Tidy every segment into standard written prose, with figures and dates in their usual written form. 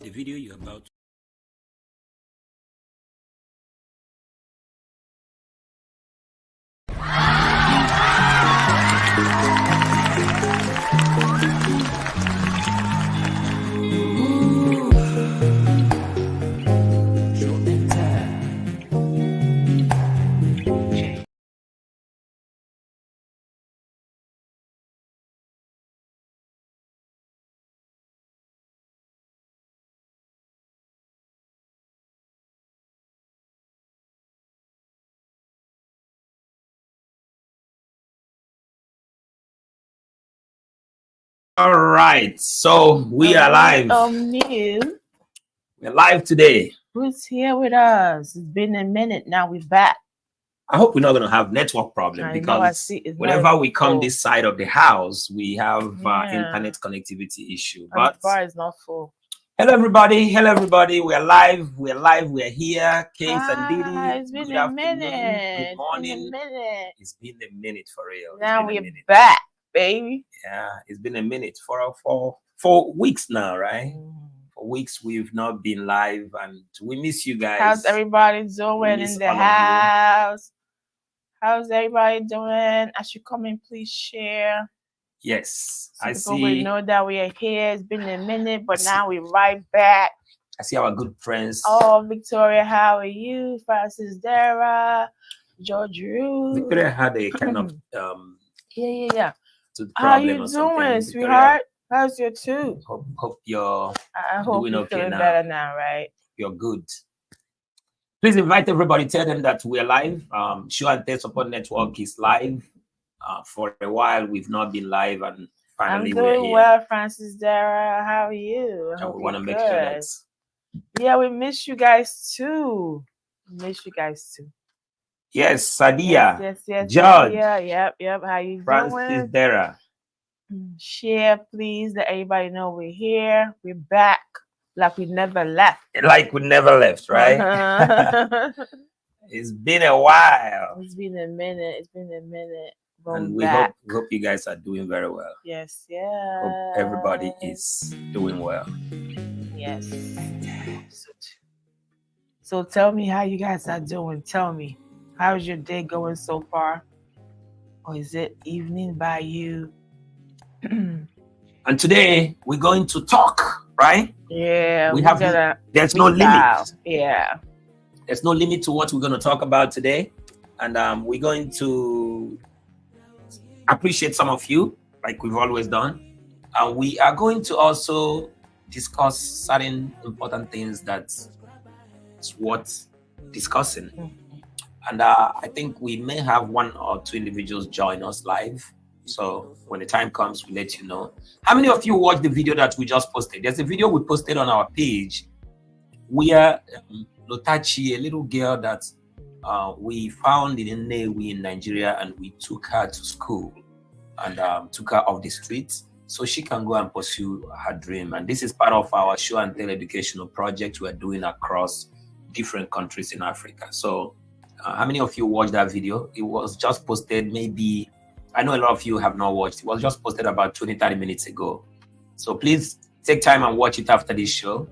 The video you're about to Show and Tell. All right, so we are live. We're live today. Who's here with us? It's been a minute now. We're back. I hope we're not going to have network problem I know, because I see. It's whenever not we come full. this side of the house, we have Yeah. internet connectivity issue. And the But bar is not full. hello, everybody. Hello, everybody. We're live. We're live. We're here. Case and Didi. Hi, it's been Good a afternoon. minute. Good morning. It's been a minute. It's been a minute for real. Now It's been a we're minute. back, baby. Yeah, it's been a minute for weeks now, right? Mm. For weeks we've not been live, and we miss you guys. How's everybody doing miss in the all of you. house? How's everybody doing? As you come in, please share. Yes, So I people will see. know that we are here. It's been a minute, but now we're right back. I see our good friends. Oh, Victoria, how are you? Francis Dara, George Ruth. Victoria had a kind of Yeah. tooth How problem you or something. doing, Victoria, sweetheart? How's your tooth? hope you're I hope doing you're okay feeling now. better now, right? You're good. Please invite everybody. Tell them that we're live. Show and Tell Support Network is live. For a while, we've not been live, and finally I'm we're doing here. well, Francis Dara. How are you? I And hope we want to you're make sure good. that Yeah, we miss you guys too. Miss you guys too. yes, Sadia, Yes. George, Yep. How you Francis doing? Dara. Share, please. Let everybody know we're here. We're back, like we never left. Like we never left, right? It's been a while, It's been a minute. But and we're we back. hope you guys are doing very well. Yes. Hope everybody is doing well. Yes. So tell me how you guys are doing. Tell me, how's your day going so far? Or is it evening by you? And today we're going to talk, right? Yeah. We have gotta there's no freestyle. limit. Yeah. There's no limit to what we're going to talk about today, and we're going to appreciate some of you, like we've always done. And we are going to also discuss certain important things that's worth discussing. And I think we may have one or two individuals join us live. So when the time comes, we'll let you know. How many of you watched the video that we just posted? There's a video we posted on our page where Lotachi, a little girl that we found in Nnewi in Nigeria, and we took her to school and took her off the streets so she can go and pursue her dream. And this is part of our Show and Tell educational project we're doing across different countries in Africa. So how many of you watched that video? It was just posted, maybe, I know a lot of you have not watched. It was just posted about 20-30 minutes ago. So please take time and watch it after this show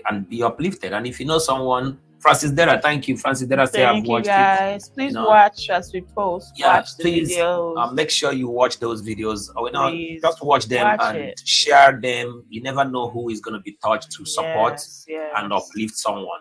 and be uplifted. And if you know someone, Francis Dara, thank you. Francis Dara say I've watched guys. it. Please watch as we post. Yeah, watch the please videos. make sure you watch those videos. Or Please just watch them watch and it. share them. You never know who is going to be touched to support Yes. and uplift someone.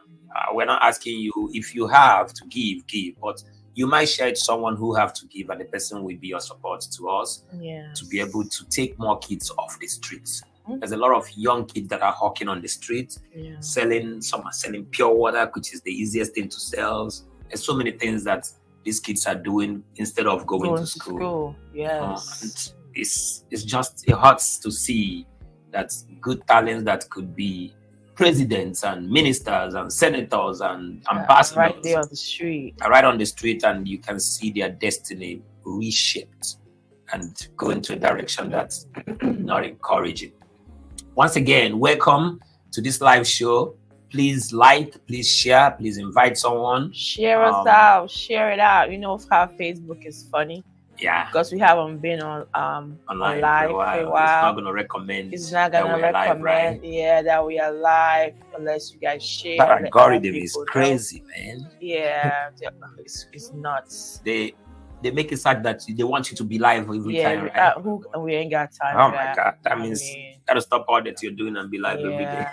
We're not asking you if you have to give, but you might share it to someone who have to give, and the person will be your support to us to be able to take more kids off the streets. There's a lot of young kids that are hawking on the street, selling. Some are selling pure water, which is the easiest thing to sell. There's so many things that these kids are doing instead of going to school. Yes. And it hurts to see that good talents that could be presidents and ministers and senators and ambassadors right there on the street. Are right on the street, and you can see their destiny reshaped and go into a direction that's not encouraging. Once again, welcome to this live show. Please like, please share, please invite someone. Share us out, share it out. You know how Facebook is funny. Yeah. Because we haven't been on Online live for a for while. It's not gonna recommend. It's not that gonna we're live, recommend, right? yeah, that we are live unless you guys share. That let other algorithm is people know. crazy, man. Yeah, it's nuts. They make it such that they want you to be live every time, Yeah, right? we ain't got time Oh for my that. God, that I means mean, gotta stop all that you're doing and be live every day.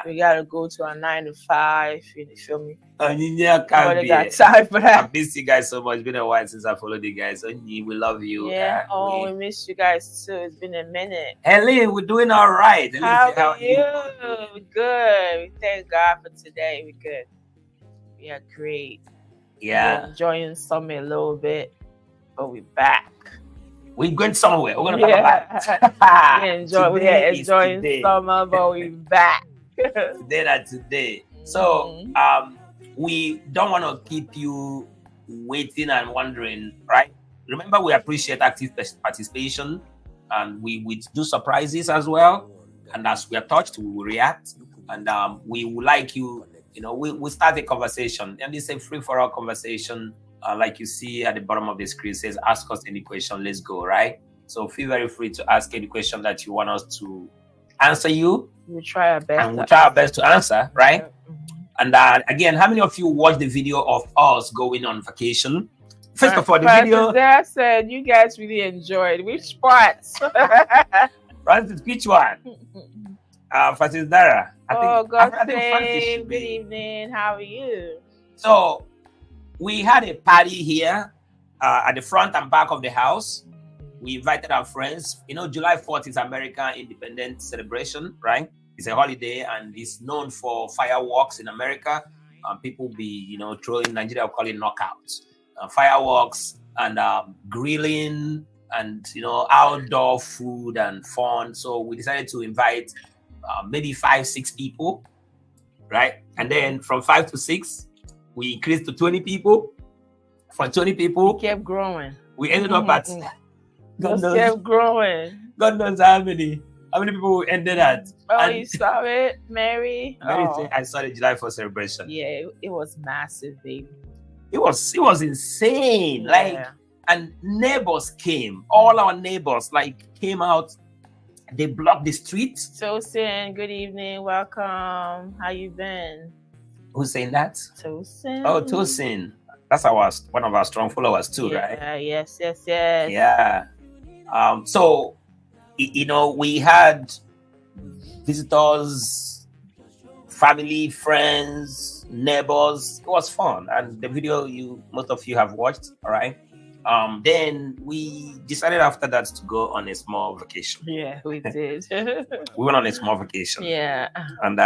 we gotta go to a 9 to 5. You feel me? Nobody Nobody got time for that. I miss you guys so much. It's been a while since I followed you guys. We love you. Yeah. We miss you guys too. It's been a minute. Helen, we're doing all right. How are you? We're good. We thank God for today. We're good. We are great. Yeah. We're enjoying summer a little bit, but we're back. We're going somewhere. We're gonna talk about. We're enjoying summer, but we're back. Today. So we don't want to keep you waiting and wondering, right? Remember, we appreciate active participation, and we do surprises as well. And as we are touched, we will react, and we would like you. We start a conversation, and it's a free-for-all conversation. Like you see at the bottom of the screen, says "Ask us any question." Let's go, right? So feel very free to ask any question that you want us to answer you. We'll try our best. And we'll try our best to answer, right? And again, how many of you watched the video of us going on vacation? First of all, the video. That said, you guys really enjoyed. Which parts? Francis, which one? Francis Dara. God save. Good evening. How are you? So we had a party here at the front and back of the house. We invited our friends. July 4th is American Independence celebration, right? It's a holiday and it's known for fireworks in America. People be, throwing, Nigeria will call it knockouts. Fireworks and grilling and, outdoor food and fun. So we decided to invite maybe 5-6 people, right? And then from 5 to 6, we increased to 20 people. From 20 people, we kept growing. We ended up at kept growing. God knows how many people we ended at. You saw it, Mary? I saw the July 4th celebration. Yeah, it was massive, baby. It was insane. Yeah. And neighbors came. All our neighbors came out. They blocked the streets. Tosin, good evening, welcome. How you been? Who's saying that? Tosin. Oh, Tosin. That's one of our strong followers too, right? Yes. Yeah. So, we had visitors, family, friends, neighbors. It was fun, and the video most of you have watched. All right. Then we decided after that to go on a small vacation. Yeah, we did. We went on a small vacation. Yeah. And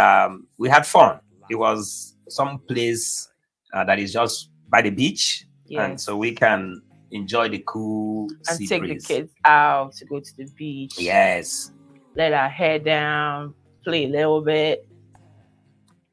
we had fun. It was some place that is just by the beach. Yes. And so we can enjoy the cool and sea take breeze. The kids out to go to the beach. Yes. Let our hair down, play a little bit.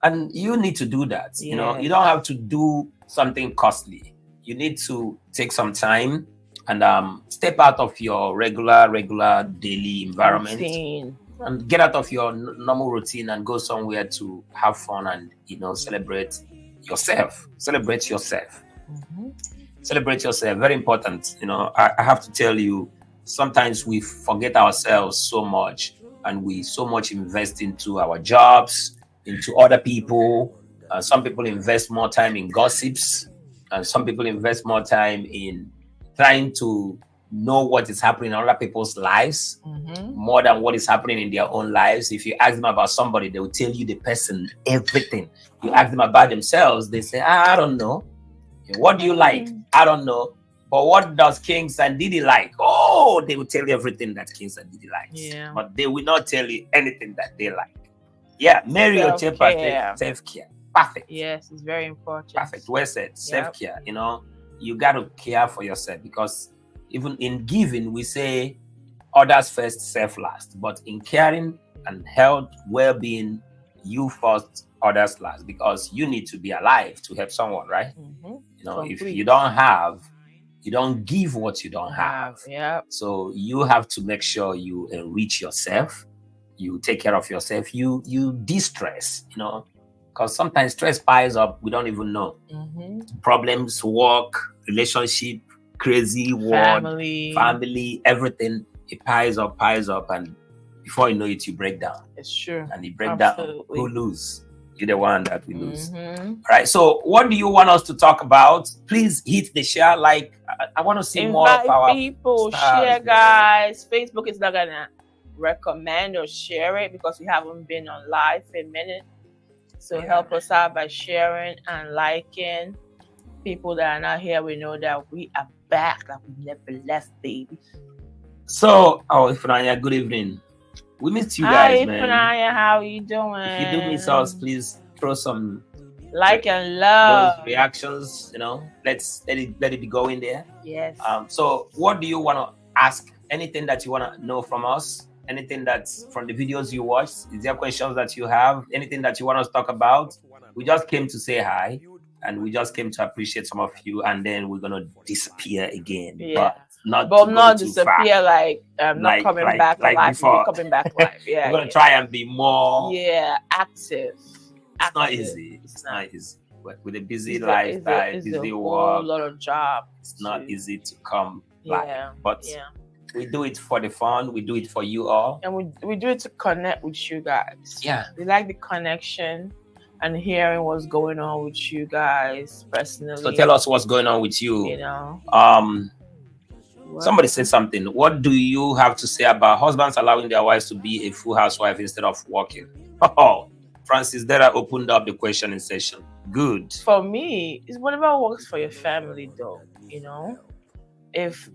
And you need to do that. Yes. You don't have to do something costly. You need to take some time and step out of your regular daily environment routine. And get out of your normal routine and go somewhere to have fun and celebrate yourself. Celebrate yourself. Mm-hmm. Celebrate yourself. Very important. I have to tell you, sometimes we forget ourselves so much, and we so much invest into our jobs, into other people. Some people invest more time in gossips, and some people invest more time in trying to know what is happening in other people's lives, more than what is happening in their own lives. If you ask them about somebody, they will tell you the person everything. You ask them about themselves, they say, I don't know. What do you like? I don't know. But what does King Sandidi like? Oh, they will tell you everything that King Sandidi likes. Yeah. But they will not tell you anything that they like. Yeah, Mary Ochepa, self-care. Perfect. Yes, it's very important. Perfect. Well said. Self-care. You got to care for yourself, because even in giving, we say others first, self last. But in caring and health, well-being, you first, others last, because you need to be alive to help someone, right? If you don't have, you don't give what you don't have. Yeah. So you have to make sure you enrich yourself, you take care of yourself, you de-stress, because sometimes stress piles up, we don't even know. Problems, work, relationship, crazy world, family, everything, it piles up, and before you know it, you break down. It's true. And you break down, who lose? You're the one that will lose. All right. So what do you want us to talk about? Please hit the share. Like, I want to see more of our people. Share, guys. Facebook is not gonna recommend or share it because we haven't been on live for a minute. So help us out by sharing and liking. People that are not here, we know that we are back, like we never left, baby. So, Ifnanya, good evening. We missed you guys, Hi, man. Ifnanya, how are you doing? If you do miss us, please throw some like and love those reactions. You know, let it be going there. Yes. So, what do you want to ask? Anything that you want to know from us? Anything that's from the videos you watched? Is there questions that you have? Anything that you want us to talk about? We just came to say hi, and we just came to appreciate some of you, and then we're gonna disappear again. Yeah. But not disappear like not coming back live. Before. Coming back live. Yeah. We're gonna try and be more active. It's not easy. It's not easy. With a busy lifestyle, busy work, whole lot of job. It's not easy to come live. But we do it for the fun. We do it for you all, and we do it to connect with you guys. Yeah, we like the connection and hearing what's going on with you guys personally. So tell us what's going on with you. You know, somebody said something. What do you have to say about husbands allowing their wives to be a full housewife instead of working? Oh, Francis Dera opened up the questioning session. Good. For me, it's whatever works for your family, though. You know, if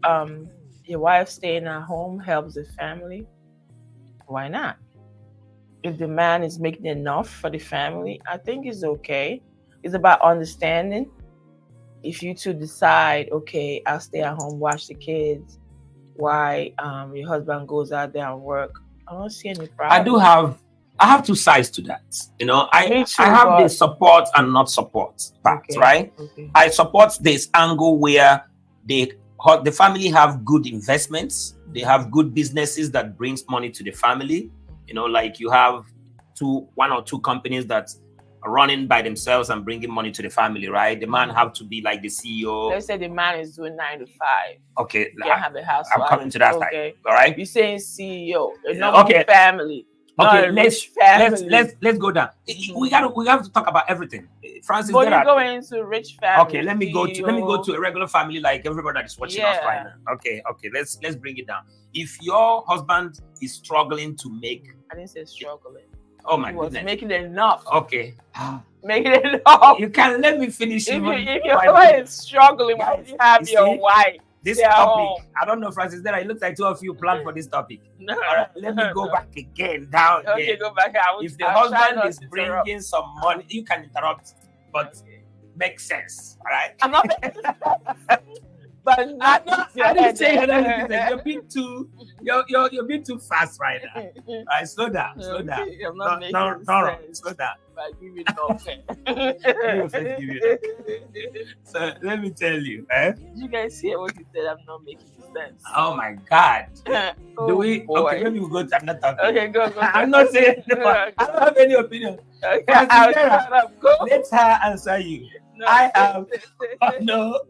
your wife staying at home helps the family, why not? If the man is making enough for the family, I think it's okay. It's about understanding. If you two decide, okay, I'll stay at home, watch the kids, why your husband goes out there and work, I don't see any problem. I have two sides to that. You know, I have the support and not support part, right? Okay. I support this angle where the family have good investments, they have good businesses that brings money to the family. You know, like you have one or two companies that are running by themselves and bringing money to the family, right? The man have to be like the CEO. Let's say the man is doing 9 to 5. Okay, you can't have a house. I'm coming to that side. All right. You're saying CEO, not family. Okay, let's go down. We have to talk about everything. Francis, but you're going into rich family. Okay, let me go to a regular family like everybody that is watching us right now. Okay, let's bring it down. If your husband is struggling to make, I didn't say struggling. Oh my goodness, making enough. Okay, making enough. You can let me finish. If your husband is struggling, why do you have your wife? This topic, I don't know, Francis. It looks like two of you planned for this topic. No, all right, let me go back again, down. Okay, go back. If the husband is bringing some money, you can interrupt, but makes sense. All right, I'm not. But I didn't say anything. You're being too fast right now. All right, slow down. I'm not making sense. Slow down. But give it nothing. So let me tell you, you guys hear what you said? I'm not making sense. Oh my God. Do we? Boy. Okay, maybe we'll go to another topic. Okay, go. I'm not saying no. I don't have any opinion. Okay, let her answer you. No. I have no.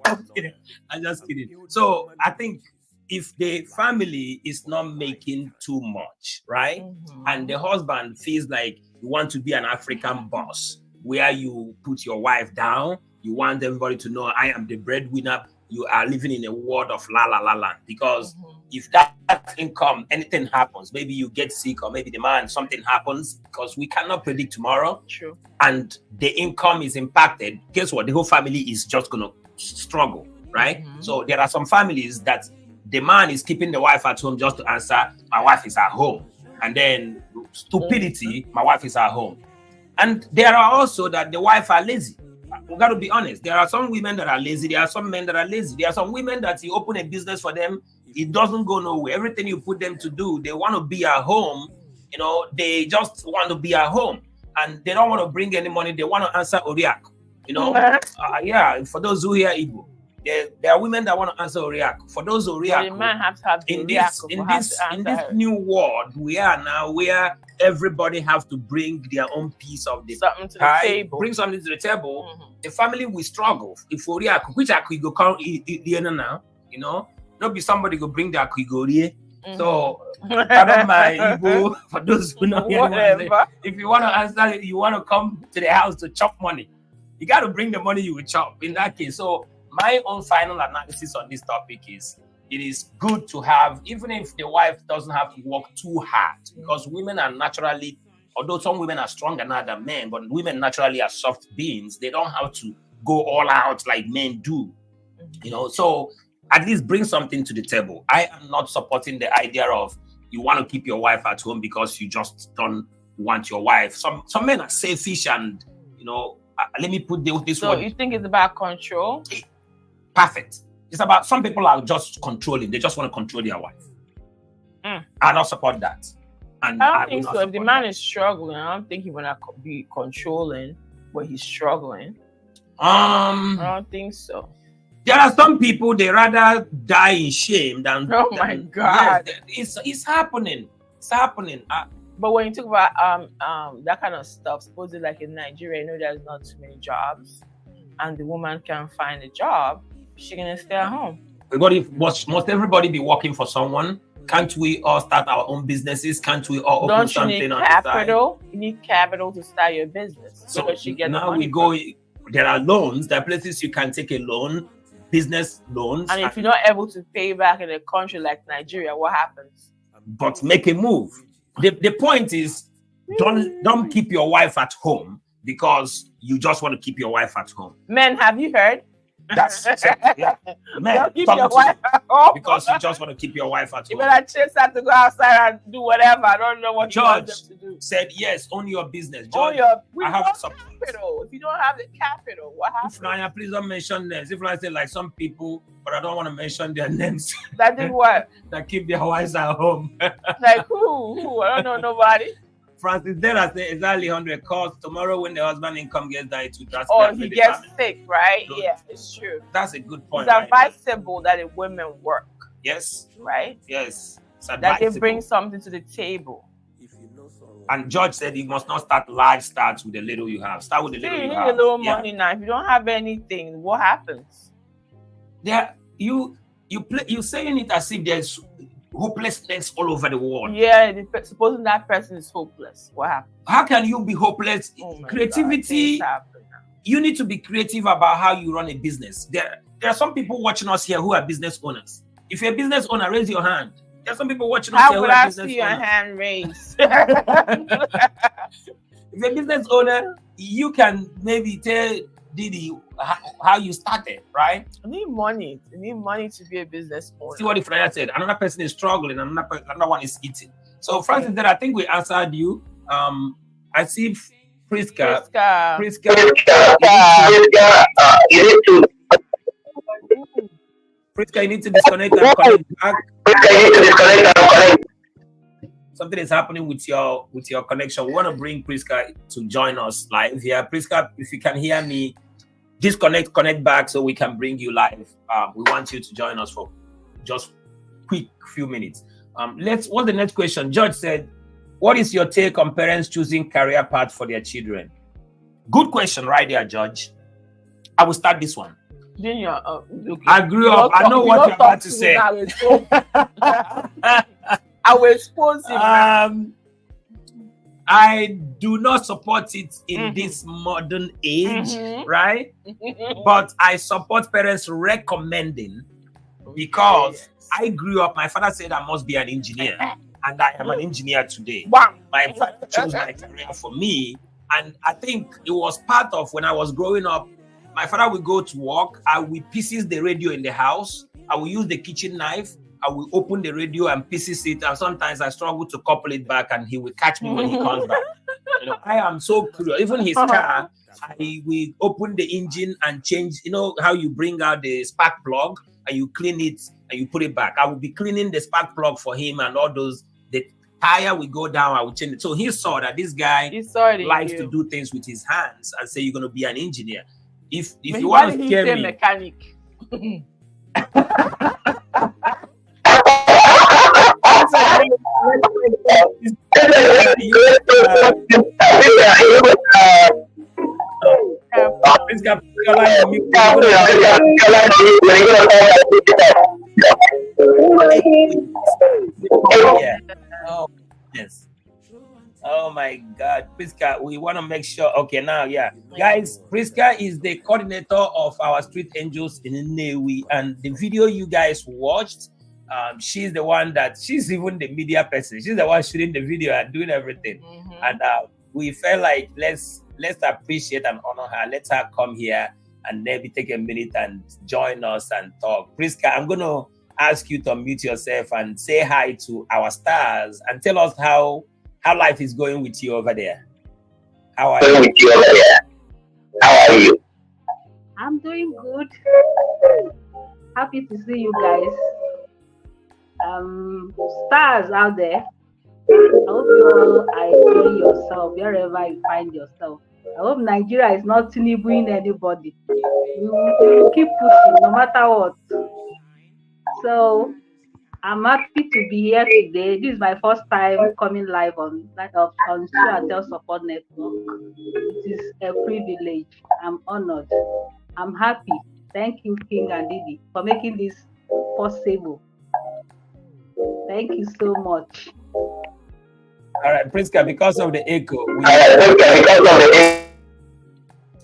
I'm just kidding. So I think if the family is not making too much, right, and the husband feels like you want to be an African boss, where you put your wife down, you want everybody to know I am the breadwinner. You are living in a world of la la la land, because if that income, anything happens, maybe you get sick or maybe the man, something happens, because we cannot predict tomorrow. True. And the income is impacted. Guess what? The whole family is just going to struggle, right? So there are some families that the man is keeping the wife at home just to answer, my wife is at home. And then stupidity, my wife is at home. And there are also that the wife are lazy. We got to be honest. There are some women that are lazy. There are some men that are lazy. There are some women that you open a business for them, it doesn't go nowhere. Everything you put them to do, they want to be at home. You know, they just want to be at home, and they don't want to bring any money. They want to answer Oriak. You know, for those who hear Igbo, there are women that want to answer Oriak. For those Oriak, the man have to have in this new world we are now, where everybody have to bring their own piece of the table. Bring something to the table. The family will struggle. If Oriak, which I could go count the now. You know, don't be somebody go bring their kigori. So I don't mind Igbo, for those who know Whatever. if you want to answer, you want to come to the house to chop money, you got to bring the money you will chop in that case. So my own final analysis on this topic is it is good to have, even if the wife doesn't have to work too hard, because women are naturally, although some women are stronger now than men, but women naturally are soft beings. They don't have to go all out like men do, you know. So at least bring something to the table. I am not supporting the idea of you want to keep your wife at home because you just don't want your wife. Some men are selfish and, you know, let me put this So word. you think it's about control? Perfect. It's about, some people are just controlling. They just want to control their wife. I don't support that. And I don't think will so. not If the support man that. is struggling, I don't think he will not be controlling when he's struggling. I don't think so. There are some people, they rather die in shame than. Oh my God. Yes, it's happening. It's happening. But when you talk about that kind of stuff, supposedly like in Nigeria, you know, there's not too many jobs, and the woman can't find a job, she gonna stay at home. Must everybody be working for someone? Can't we all start our own businesses? Can't we all open Don't you something need on the side? capital? You need capital to start your business. So she gets now money we go. from. There are loans. There are places you can take a loan, business loans. And if you're not able to pay back in a country like Nigeria, what happens? But make a move. The point is, don't keep your wife at home because you just want to keep your wife at home. Men, have you heard? That's yeah. Man, Don't keep talk your to wife you at home. because you just want to keep your wife at You home. better chase her to go outside and do whatever. I don't know what you want them Judge to do. said yes, own your business. Oh, Judge, we I have want support. capital. If you don't have the capital, what happens? If Naya, please don't mention names. If I say like some people, but I don't want to mention their names, That did what? that keep their wives at home. Like who? I don't know nobody. Francis Dera said exactly 100 calls tomorrow when the husband income gets down to transfer. Or for he the gets family. sick, right? So Yeah, it's true. That's a good point. It's right there. advisable that the women work, Yes, right? yes. It's That they advisable. bring something to the table. And George said you must not start large starts with the little you have. Start with the See, little you you need have. a little Yeah. money now. If you don't have anything, what happens? There, you saying it as if there's hopelessness all over the world. Yeah, supposing that person is hopeless, what happens? How can you be hopeless? Oh my God, Creativity. things happen now. You need to be creative about how you run a business. There are some people watching us here who are business owners. If you're a business owner, raise your hand. There are some people watching us How here who would are I business see your owners. hand raised? If you're a business owner, you can maybe tell Didi how you started, right? You need money. You need money to be a business owner. See what the friend said. Another person is struggling, another one is eating. So Francis, that I think we answered you. I see Priska. Priska, you need to disconnect and connect back. Something is happening with your connection. We want to bring Priska to join us live here. Priska, if you can hear me, disconnect, connect back so we can bring you live. We want you to join us for just quick few minutes. What's the next question? George said, what is your take on parents choosing career path for their children? Good question right there, George. I will start this one. I grew up. I know what you're about to say. I will expose him. I do not support it in this modern age, right? But I support parents recommending because I grew up. My father said I must be an engineer, and I am an engineer today. My father chose my career for me, and I think it was part of when I was growing up. My father would go to work. I will pieces the radio in the house. I will use the kitchen knife. I will open the radio and pieces it, and sometimes I struggle to couple it back, and he will catch me when he comes back. You know, I am so curious. Even his car, I will open the engine and change. You know how you bring out the spark plug and you clean it and you put it back. I will be cleaning the spark plug for him, and all those. The tire will go down. I will change it. So he saw that this guy likes to do things with his hands, and say you're going to be an engineer. If you want to scare me, mechanic. Yeah. Oh, yes. Oh my God, Priska, we want to make sure. Okay, now, yeah, guys, Priska is the coordinator of our Street Angels in Nnewi, and the video you guys watched, she's the one she's even the media person. She's the one shooting the video and doing everything. And we felt like let's appreciate and honor her. Let her come here and maybe take a minute and join us and talk. Priska, I'm gonna ask you to unmute yourself and say hi to our stars and tell us how life is going with you over there. How are you? How are you? I'm doing good. Happy to see you guys. Stars out there. I hope you all are enjoying yourself wherever you find yourself. I hope Nigeria is not Tinubuing anybody. You keep pushing no matter what. So I'm happy to be here today. This is my first time coming live on Show&Tell Support Network. It is a privilege. I'm honored. I'm happy. Thank you, King and Didi, for making this possible. Thank you so much. All right, Priska, because of the echo,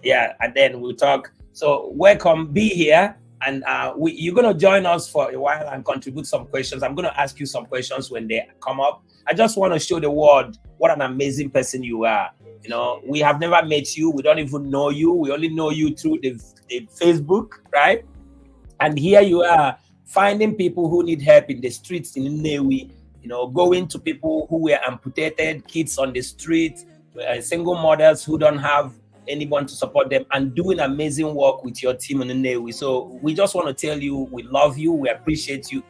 yeah, and then we'll talk. So welcome, be here. And you're going to join us for a while and contribute some questions. I'm going to ask you some questions when they come up. I just want to show the world what an amazing person you are. You know, we have never met you. We don't even know you. We only know you through the Facebook, right? And here you are finding people who need help in the streets in Nnewi, you know, going to people who were amputated, kids on the street, single mothers who don't have anyone to support them, and doing amazing work with your team in Nnewi. So we just want to tell you we love you, we appreciate you.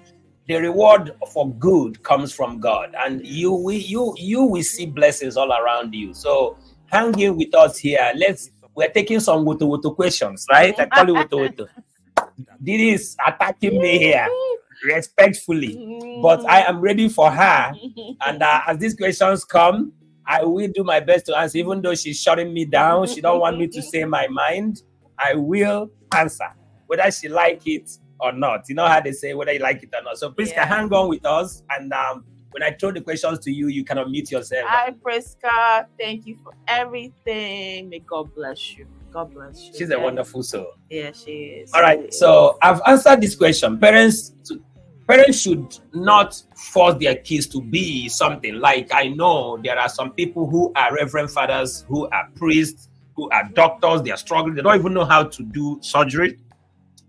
The reward for good comes from God, and you will see blessings all around you. So hang in with us here. We're taking some wutu questions, right? I call it wutu. This is attacking me here respectfully, but I am ready for her. And as these questions come, I will do my best to answer, even though she's shutting me down. She don't want me to say my mind. I will answer, whether she like it or not. You know how they say, whether you like it or not. So Priska, hang on with us. And when I throw the questions to you, you can unmute yourself. Hi, Priska. Thank you for everything. May God bless you. God bless you. She's a wonderful soul. Yeah, she is. All right. So I've answered this question. Parents should not force their kids to be something. Like, I know there are some people who are reverend fathers, who are priests, who are doctors. They are struggling. They don't even know how to do surgery.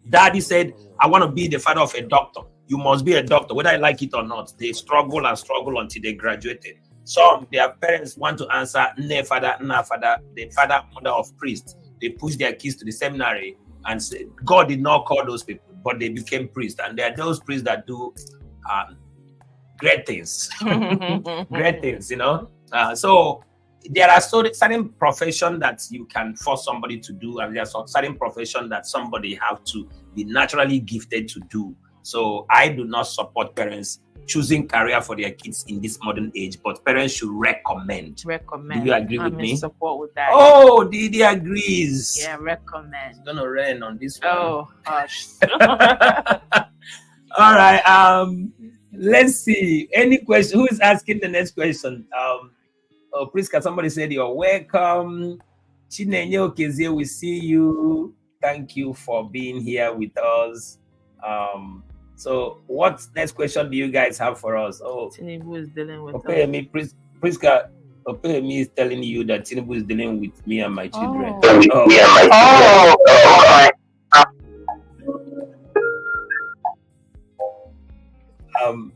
Daddy said, I want to be the father of a doctor. You must be a doctor, whether I like it or not. They struggle and struggle until they graduated. Some, their parents want to answer, ne father, na father, the father, mother of priests. They push their kids to the seminary and say, God did not call those people, but they became priests. And there are those priests that do great things. Great things, you know. So there are certain professions that you can force somebody to do, and there's a certain profession that somebody have to be naturally gifted to do. So I do not support parents choosing career for their kids in this modern age, but parents should recommend. Do you agree with me? Support with that. Oh, Didi agrees. Yeah, recommend. It's gonna rain on this one. Oh, hush. All right. Let's see. Any question? Who is asking the next question? Oh, Priska, somebody said you're welcome. Chinenye Okezie, we see you. Thank you for being here with us. So what next question do you guys have for us? Oh, Tinubu is dealing with Priska, Opeyemi is telling you that Tinubu is dealing with me and my children.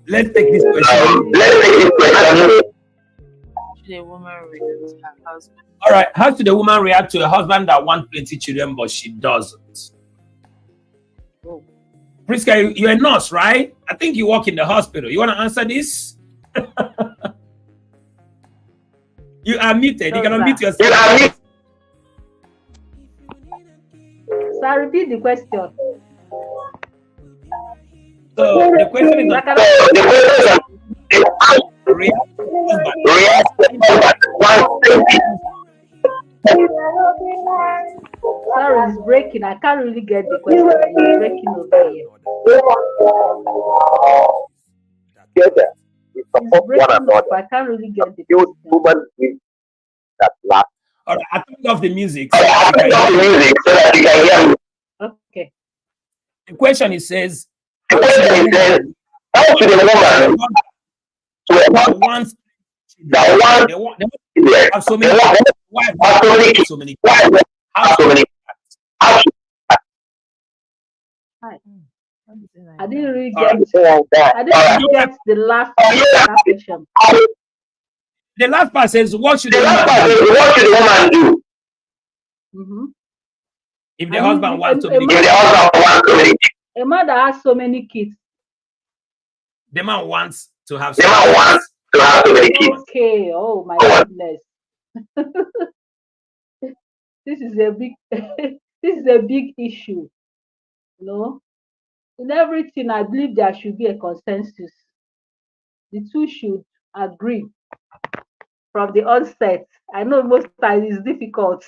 Let's take this question. Should a woman react to her husband? All right, how should a woman react to a husband that wants plenty children but she doesn't? Oh. Priska, you're a nurse, right? I think you work in the hospital. You want to answer this? You are muted. You can unmute yourself. So repeat the question. So the question is Sorry, it's breaking. I can't really get the question. It's breaking over here. together, we support one another. I can't really get the Build human beings that last. All right, I turned off the music. So that you can hear me. Okay. The question it says, The question is, how should a woman wants that they want children, have so many wife have so many kids, so many why have so many how should I didn't really All get. right. that? I didn't really get the last question. The last part says, what should The a last woman part do is, what should a woman do Mm-hmm. if the I mean, husband wants so many if kids? the husband wants so many kids? A mother has so many kids. The man wants to have The so man many wants kids. to have so many kids. Okay. Oh my goodness. This is a big this is a big issue. You know, in everything, I believe there should be a consensus. The two should agree from the onset. I know most times it's difficult.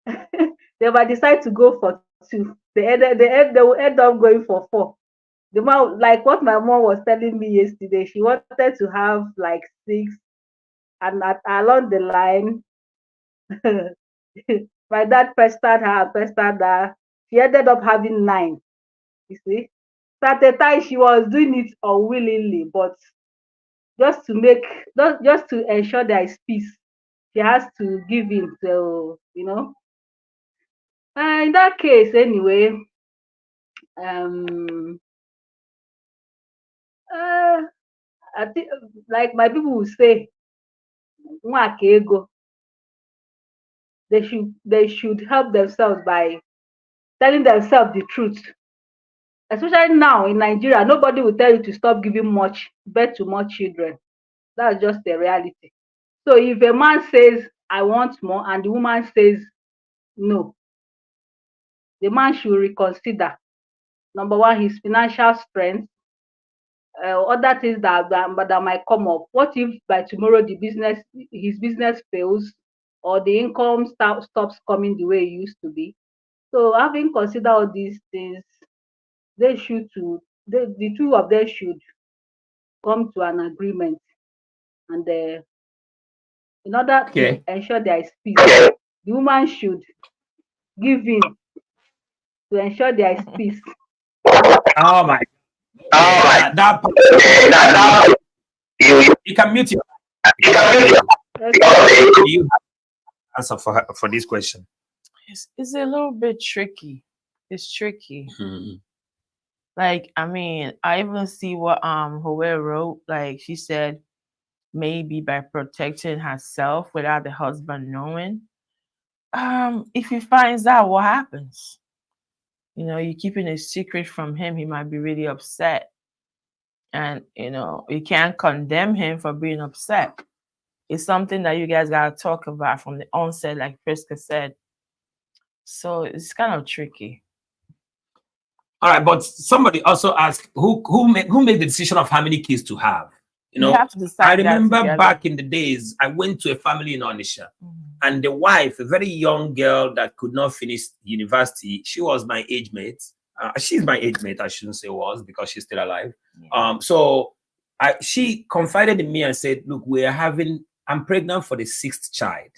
They might decide to go for two. They will end up going for four. The mom, like what my mom was telling me yesterday, she wanted to have like six, and along the line, my dad pestered her. She ended up having 9. You see, so at the time she was doing it unwillingly, but just to ensure there is peace, she has to give in. So in that case, anyway, um, I think, like my people will say, "Nwaka ego," they should help themselves by telling themselves the truth. Especially now in Nigeria, nobody will tell you to stop giving birth to more children. That's just the reality. So if a man says, "I want more," and the woman says no, the man should reconsider. Number one, his financial strength, other things that might come up. What if by tomorrow his business fails, or the income stops coming the way it used to be? So having considered all these things, the two of them should come to an agreement, and in order Okay. to ensure there is peace, the woman should give in to ensure there is peace. Oh my. Oh That part, my. you can mute your Okay. you answer for this question. It's a little bit tricky. It's tricky. Mhm. Like, I mean, I even see what Howe wrote. Like, she said maybe by protecting herself without the husband knowing. If he finds out, what happens? You're keeping a secret from him, he might be really upset. And you can't condemn him for being upset. It's something that you guys gotta talk about from the onset, like Priska said. So it's kind of tricky. All right, but somebody also asked who made the decision of how many kids to have. You have to decide. I remember that back in the days, I went to a family in Onisha, and the wife, a very young girl that could not finish university, she was my age mate. She's my age mate. I shouldn't say was, because she's still alive. Yeah. So she confided in me and said, "Look, I'm pregnant for the 6th child,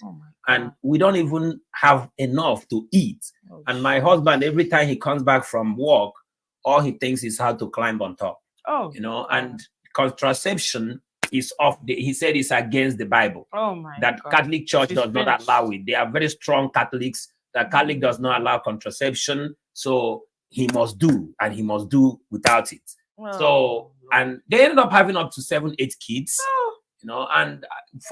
and we don't even have enough to eat. And my husband, every time he comes back from work, all he thinks is how to climb on top. And contraception is he said it's against the Bible. That God. Catholic Church does not allow it. They are very strong Catholics. That Catholic does not allow contraception, so he must do without it. So, and they ended up having up to 7, 8 kids. And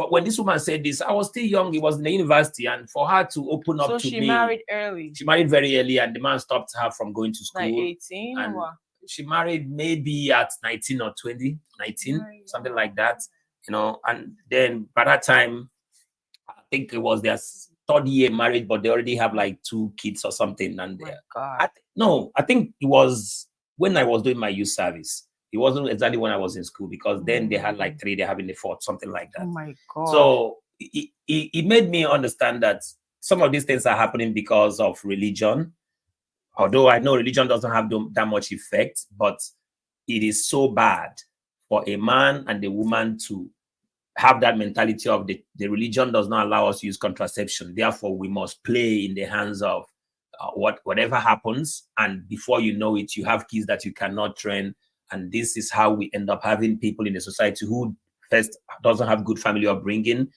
when this woman said this, I was still young. He was in the university, and for her to open up to me, she married early. She married very early, and the man stopped her from going to school. Like 18 or what? She married maybe at 19 or 20, 19, something like that. And then by that time, I think it was their 3rd year marriage, but they already have like 2 kids or something. And I think it was when I was doing my youth service. It wasn't exactly when I was in school, because then they had like 3, they're having the 4th, something like that. Oh my God. So it made me understand that some of these things are happening because of religion. Although I know religion doesn't have that much effect, but it is so bad for a man and a woman to have that mentality of the religion does not allow us to use contraception. Therefore, we must play in the hands of whatever happens. And before you know it, you have kids that you cannot train. And this is how we end up having people in the society who first doesn't have good family upbringing,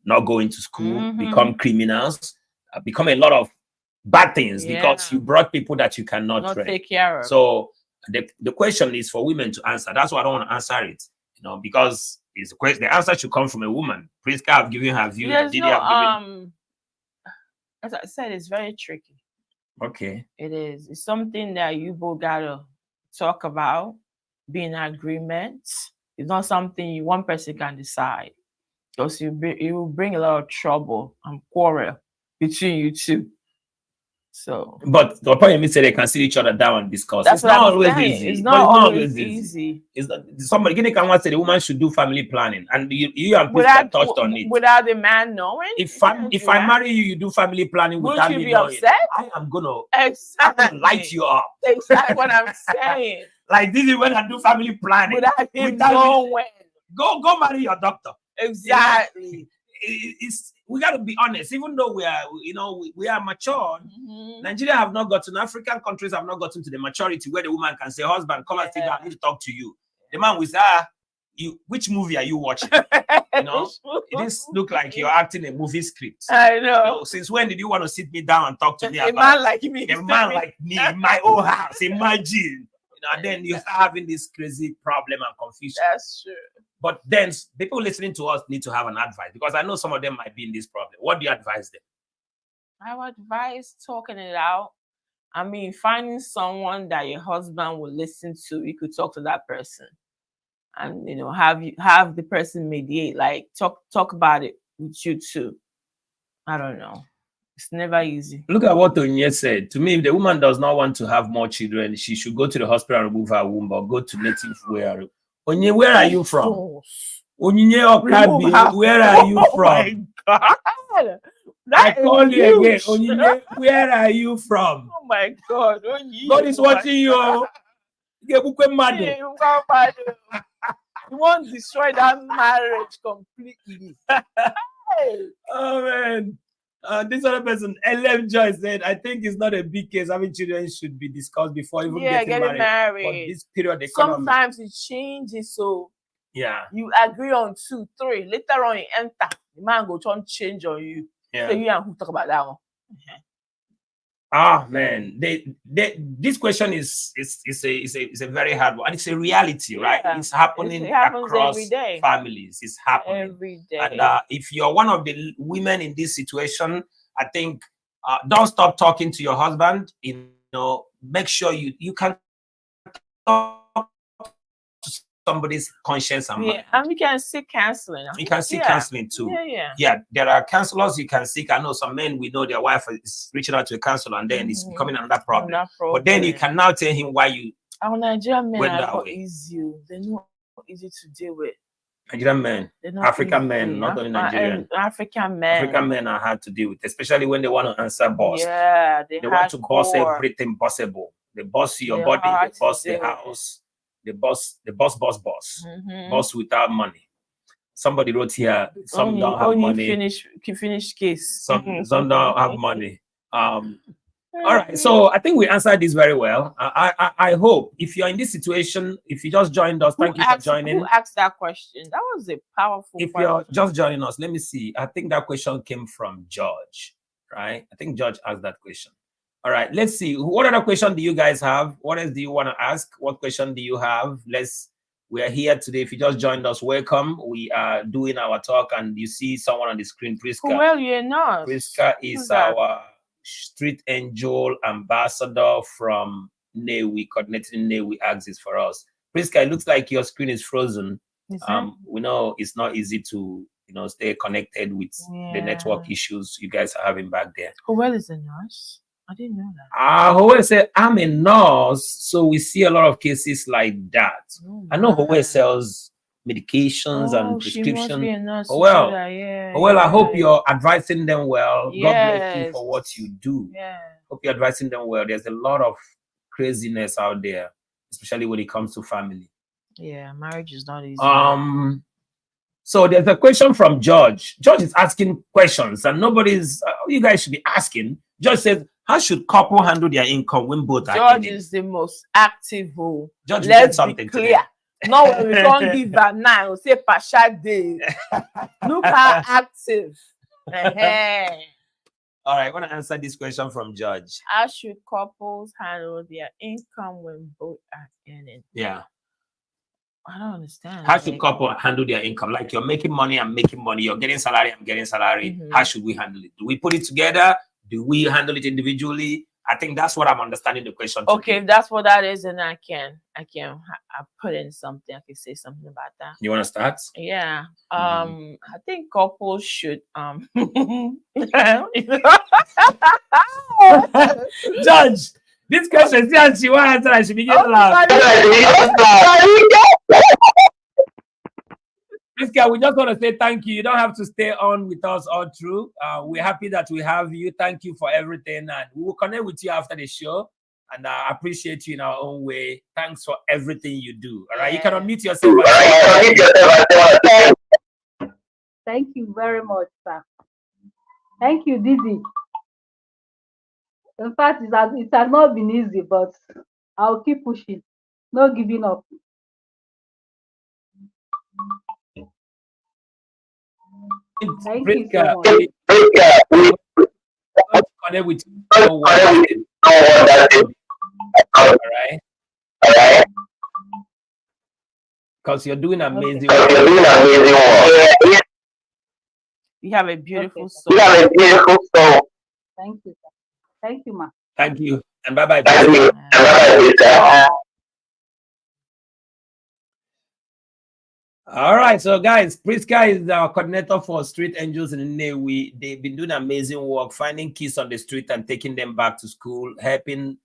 not going to school, become criminals, become a lot of bad things because you brought people that you cannot train. Take care of. So the question is for women to answer. That's why I don't want to answer it, because it's a question. The answer should come from a woman. Priska have given her view. As I said, it's very tricky. Okay. It is. It's something that you both gotta talk about, be in agreement. It's not something one person can decide, because it will bring a lot of trouble and quarrel between you two. So, but the point you said they can sit each other down and discuss. That's it's not always saying. easy. It's not always easy. It's not, somebody can want to say the woman should do family planning, and you and Priska touched on it without the man knowing. If I marry you, you do family planning without me knowing. Upset? I am gonna light you up. Exactly what I'm saying. Like this is when I do family planning without him knowing. Go marry your doctor. Exactly. We got to be honest. Even though we are, we are mature, Nigeria have not gotten. African countries have not gotten to the maturity where the woman can say, "Husband, come and sit down. I need to talk to you." The man will say, which movie are you watching? It doesn't look like you're acting a movie script. I know. Since when did you want to sit me down and talk to me about a man like me in my own house? Imagine. And then you start having this crazy problem and confusion. That's true. But then people listening to us need to have an advice, because I know some of them might be in this problem. What do you advise them? I would advise talking it out. I mean, finding someone that your husband will listen to. You could talk to that person, and have the person mediate. Like talk about it with you too. I don't know. It's never easy. Look at what Onyinye said. To me, if the woman does not want to have more children, she should go to the hospital and remove her womb, or go to native where. Onyinye, where are you from? Onyinye Okabi, where are you from? Oh my God. I call you again. Onyinye, where are you from? Oh my God. Onyinye. God is watching you. You want to destroy that marriage completely. Oh man. This other person, LM Joy, said, I think it's not a big case. Having children should be discussed before even getting married. But this period, sometimes it changes. So you agree on 2, 3. Later on, you enter. The man go to change on you. So you and who talk about that one? Man, this question is a very hard one, and it's a reality, right? It's happening across every day. Families. It's happening every day. And if you're one of the women in this situation, I think don't stop talking to your husband. Make sure you can talk to somebody's conscience and mind. And we can seek counseling. You can seek counseling too. There are counselors you can seek. I know some men, we know their wife is reaching out to a counselor, and then it's becoming another problem. But then you can now tell him why you. Our Nigerian men are not easy. They're not easy to deal with. Nigerian men, African men, not only Nigerian. African men are hard to deal with, especially when they want to answer boss. Yeah, they want to boss everything possible. They boss your body, they boss the house. The boss boss without money. Somebody wrote here, some don't have money. Finish case. Some don't have money. All right, so I think we answered this very well. I hope if you're in this situation, if you just joined us, thank you for joining. Who asked that question? That was a powerful question. If you're just joining us, let me see. I think that question came from George, right? I think George asked that question. All right, let's see. What other question do you guys have? What else do you want to ask? What question do you have? We are here today. If you just joined us, welcome. We are doing our talk, and you see someone on the screen, Priska. Well, you're not. Priska is our Street Angel ambassador from Newi, coordinating Newi axis for us. Priska, it looks like your screen is frozen. We know it's not easy to stay connected with the network issues you guys are having back there. Well, is a nurse. I didn't know that. Howe said, I'm a nurse, so we see a lot of cases like that. I know Howe sells medications and she must be prescription. a nurse. Oh well, Yeah. oh well. I hope yeah. you're advising them well. God bless you Yes. for what you do. Yeah. Hope you're advising them well. There's a lot of craziness out there, especially when it comes to family. Yeah, marriage is not easy. So there's a question from George. George is asking questions, and nobody's. You guys should be asking. George says, "How should couple handle their income when both are George earning?" is the most active. George, let's something be clear. No, when we can't give that now, we'll say Pasha Day. Look how active. All right, I want to answer this question from George. How should couples handle their income when both are earning? Yeah. I don't understand. How should couple handle their income? Like you're making money, I'm making money. You're getting salary, I'm getting salary. How should we handle it? Do we put it together? Do we handle it individually? I think that's what I'm understanding the question. Okay, if that's what that is, then I put in something. I can say something about that. You want to start? Yeah. I think couples should Judge, this question, she wants to answer. I should be getting loud. Priska, we just want to say thank you. You don't have to stay on with us all through. We're happy that we have you. Thank you for everything. And we will connect with you after the show. And I appreciate you in our own way. Thanks for everything you do. All right. You can unmute yourself. Thank you very much, sir. Thank you, Didi. In fact, it has not been easy, but I'll keep pushing. No giving up. Thank you so much. Connect with you. All right. Because you're doing amazing work. You have a beautiful soul. Thank you, sir. Thank you, ma. Thank you. And bye-bye. All right, so guys, Priska is our coordinator for Street Angels in Nnewi. They've been doing amazing work, finding kids on the street and taking them back to school, helping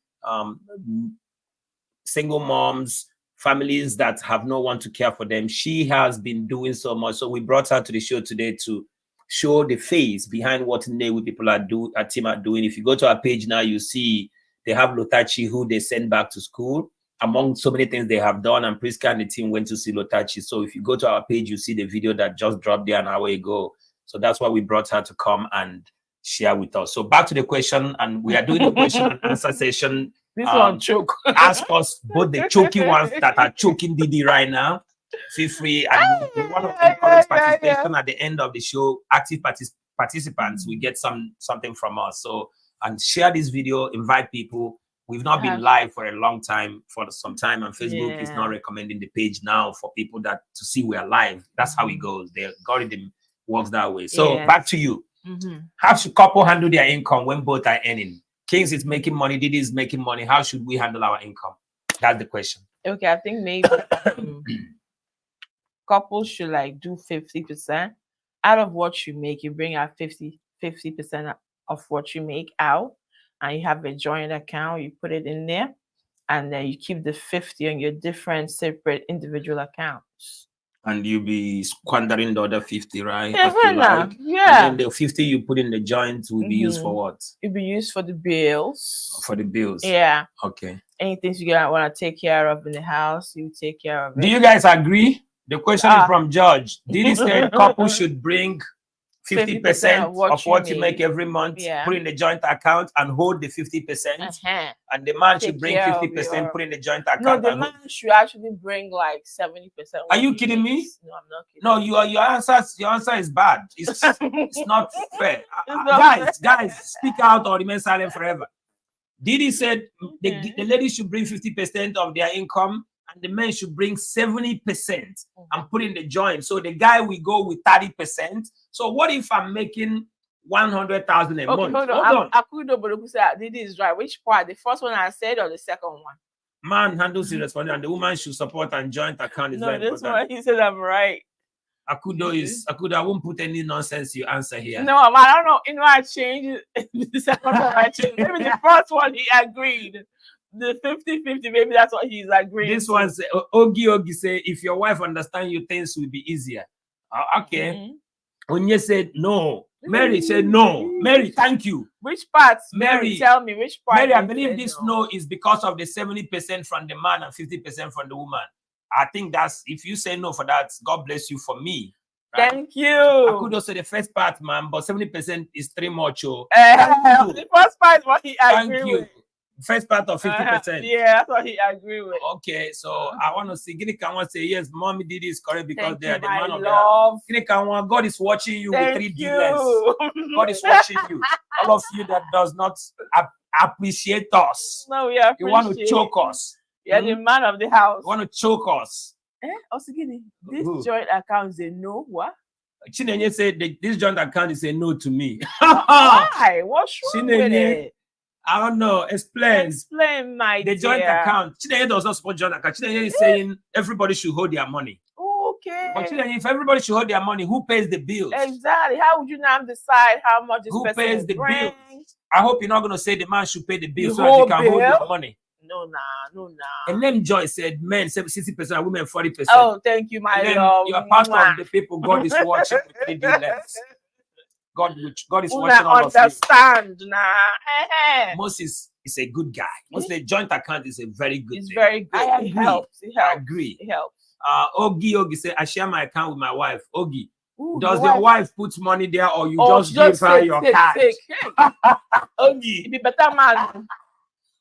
single moms, families that have no one to care for them. She has been doing so much. So we brought her to the show today to show the face behind what Nnewi people our team are doing. If you go to our page now, you see they have Lotachi who they send back to school. Among so many things they have done, and Priska and the team went to see Lotachi. So if you go to our page, you see the video that just dropped there an hour ago. So that's why we brought her to come and share with us. So back to the question, and we are doing the question and answer session. This one choke. Ask us both the choky ones that are choking Didi right now. Feel free, and we want to encourage participation at the end of the show. Active participants, we get something from us. So and share this video, invite people. We've not been live for a long time, for some time, and Facebook is not recommending the page now for people to see we are live. That's how it goes. The algorithm works that way. So back to you. How should couple handle their income when both are earning? Kings is making money, Didi is making money. How should we handle our income? That's the question. Okay, I think maybe couples should like do 50% out of what you make. You bring out 50% of what you make out. And you have a joint account, you put it in there, and then you keep the 50 on your different separate individual accounts. And you be squandering the other 50, right? Yeah. And then the 50 you put in the joint will be used for what? It'll be used for the bills. For the bills. Yeah. Okay. Anything you want to take care of in the house, you take care of it. Do you guys agree? The question is from George. Didi said couple should bring 50% of what you make every month, put in the joint account and hold the 50%. And the man should bring 50%, put in the joint account. No, the man should actually bring like 70%. Are you kidding me? No, I'm not kidding. No, your answer is bad. It's not fair. Guys, speak out or remain silent forever. Didi said the lady should bring 50% of their income, and the men should bring 70% and put in the joint. So the guy will go with 30%. So what if I'm making 100,000 a month? Hold on. Akudo said Didi is right. Which part? The first one I said or the second one? Man handles the responsibility, and the woman should support and joint account is very important. No, this one he said I'm right. Akudo, I won't put any nonsense you answer here. No, I don't know. I changed the second one. I changed. Maybe the first one he agreed. the 50-50, maybe that's what he's agreeing. This to. one's Ogi say, if your wife understand you, things will be easier. Okay. Onye said no. Mary said no. Mary, thank you. Which parts? Mary, Tell me which part. Mary, I you believe said this no. no is because of the 70% from the man and 50% from the woman. I think that's, if you say no for that, God bless you. For me. Right? Thank you. I could also say the first part, man, but 70% is too much. Oh. The first part is what he Thank agreed you. with. First part of 50%. Yeah, that's what he agreed with. Okay, so I want to see. Gini can say yes, mommy did this correct because Thank they are you, the my man of love. the Gini can God is watching you Thank with 3D you. lens. God is watching you. All of you that does not appreciate us. No, we appreciate. You want to choke us. You're the man of the house. You want to choke us. Also, this Who? joint account, they know what? Chinenye said this joint account is a no to me. Why? What's wrong with it? I don't know. Explain. Explain, my The joint dear. account. Chinenye does not support joint account. Chinenye is saying everybody should hold their money. Okay. But Chinenye, if everybody should hold their money, who pays the bills? Exactly. How would you now decide how much this Who person pays will the bring? bills? I hope you're not going to say the man should pay the bills The so that he whole can hold bill? your money. No, nah. And then Joy said men 60%, women 40%. Oh, thank you, my and then love. you're part of the people God is watching with 3D lens. God is watching all of you. Understand now. Moses is a good guy. Moses, the joint account is a very good It's thing. very good. I agree. It helps. I agree. It helps. Ogi say, I share my account with my wife. Ogi, Ooh, does your wife put money there or you just she give her your card? Ogi, be better man.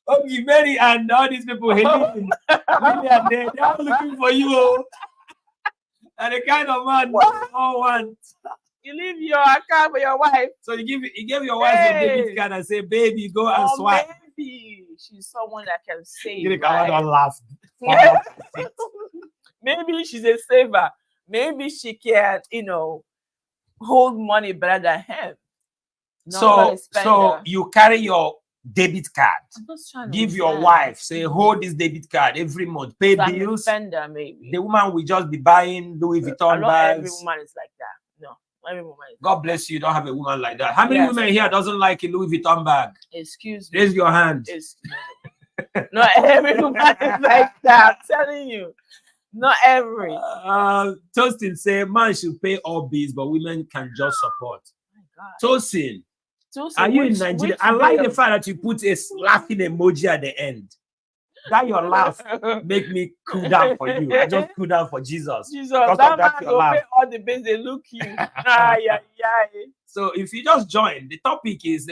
Ogi, Mary and all these people, really are there. They're all looking for you. Oh. And the kind of man you all want. You leave your account for your wife. So you gave your wife your debit card and say, baby, go and swipe. Maybe she's someone that can save. You don't laugh. Maybe she's a saver. Maybe she can, hold money better than him. So you carry your debit card. Give your wife, say, hold this debit card every month. Pay bills. Spender, maybe. The woman will just be buying Louis Vuitton bags. Every woman is like that. No, every woman is God bless you. You don't have a woman like that. How many women here doesn't like a Louis Vuitton bag? Excuse me. Raise your hand. Not every woman is like that. I'm telling you. Not every. Toasting say man should pay all bills, but women can just support. Oh my God. Toasting, are you in Nigeria? I like the fact that you put a laughing emoji at the end. That your laugh make me cool down for you. I just cool down for Jesus. That man will pay all the bills. They look you. So if you just join, the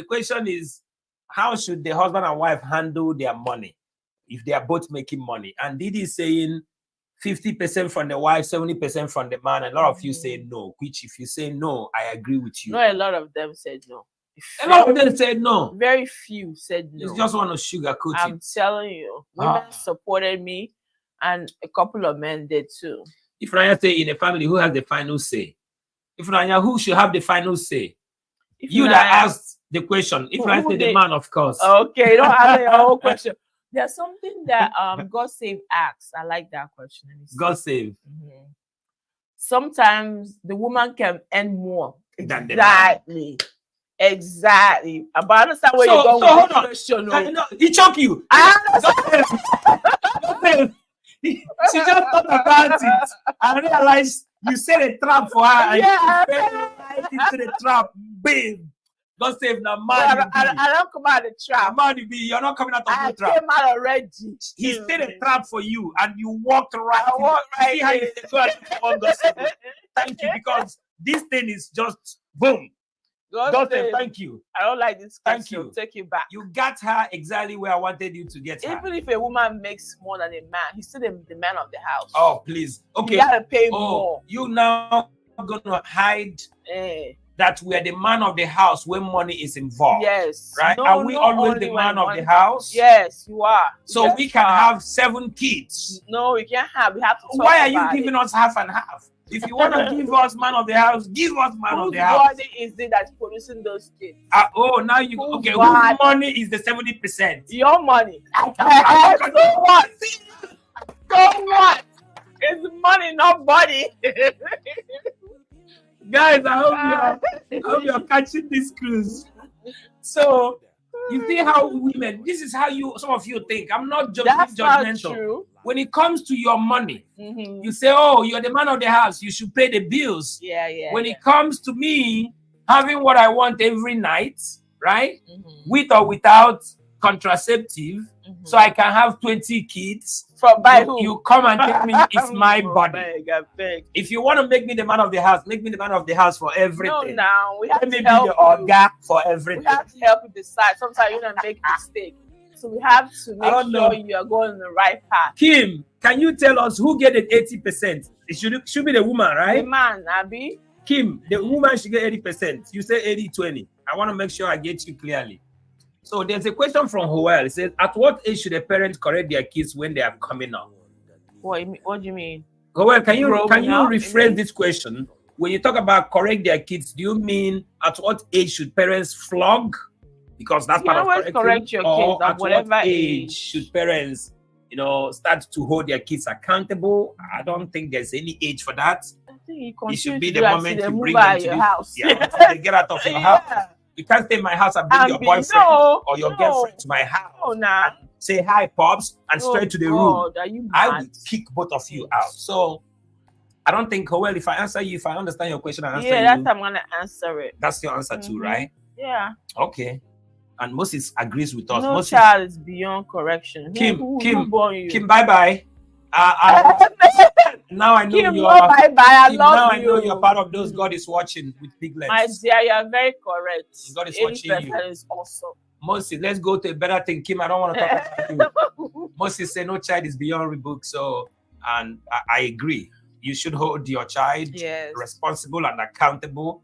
question is, how should the husband and wife handle their money if they are both making money? And Didi is saying 50% from the wife, 70% from the man. A lot of you say no, which if you say no, I agree with you. No, a lot of them said no. A lot of them said no. Very few said no. You just want to sugarcoat it. I'm telling you, women supported me, and a couple of men did too. If Rania say in a family, who has the final say? If Rania, who should have the final say? You that asked the question. If Rania say the man, of course. Okay, you don't answer your whole question. There's something that God Save asks. I like that question. God Save. Mm-hmm. Sometimes the woman can earn more. Exactly. Exactly. But I understand where you're going with the question. No, he choked you. She just thought about it and realized you set a trap for her. Yeah, and right into the trap. Bam. God save the man. I don't come out of the trap. Man, you're not coming out of the trap. I came out already. He set a trap for you and you walked right. I walked right. See how you thank you, because this thing is just boom. God save, thank you. I don't like this question. Thank you. Take it back. You got her exactly where I wanted you to get her. Even if a woman makes more than a man, he's still the man of the house. Oh, please. Okay. You gotta pay more. You now gonna hide that we are the man of the house when money is involved. Yes. Right? No, are we always the man of the house? Yes, you are. So we can have 7 kids. No, we can't have. We have to talk. Why are you giving us half and half? If you want to give us man of the house, give us man of the house. Whose body is it that's producing those kids? Now you okay? Whose money is the 70%? Your money. So what? So what? It's money, not body. Guys, I hope you're catching this cruise. So You see how women, this is how some of you think. I'm not That's not judgmental. true. When it comes to your money, Mhm. you say, oh, you're the man of the house. You should pay the bills. Yeah, yeah. When it comes to me having what I want every night, right? With or without contraceptive, so I can have 20 kids. From by who? You come and tell me it's my body. I beg. If you want to make me the man of the house, make me the man of the house for No, everything. now we have Let me to be help the you. orga for We everything. have to help you decide. Sometimes you're gonna make a mistake, so we have to make don't know. sure you are going on the right path. Kim, can you tell us who get it 80%? It should be the woman, The right? man, Abby. Kim, the woman should get 80%. You say 80-20. I want to make sure I get you clearly. So there's a question from Joel. It says, at what age should a parent correct their kids when they are coming up? What do you mean? Joel, can you Growing up, rephrase this question? When you talk about correct their kids, do you mean at what age should parents flog? Because that's You part of always correcting. correct your Or kids at at whatever what age. should parents, start to hold their kids accountable? I don't think there's any age for that. I think It should you be continue the to do moment that till you they bring move them out to your the house. Yeah, until they get out of your house. Yeah. You can't stay in my house and bring And your be- boyfriend no, or your no. girlfriend to my house. Oh, nah. Say hi, pops, and straight to the room. God, are you I mad? will kick both of you out. So I don't think, well, if I answer you, if I understand your question, I answer Yeah, you. that's how I'm gonna answer it. That's your answer too, Mhm. right? Yeah. Okay. And Moses agrees with us. No Moses, child is beyond correction. Kim, Who born you? Kim, bye-bye. Now I know Kim, you're no, bye bye. I Kim, love now you. I know you're part of those God is watching with big lens. My dear, you are very correct. God is watching you. 80% is awesome. Moses, let's go to a better thing. Kim, I don't want to talk about you. Moses said no child is beyond rebuke. So, and I agree. You should hold your child Yes. responsible and accountable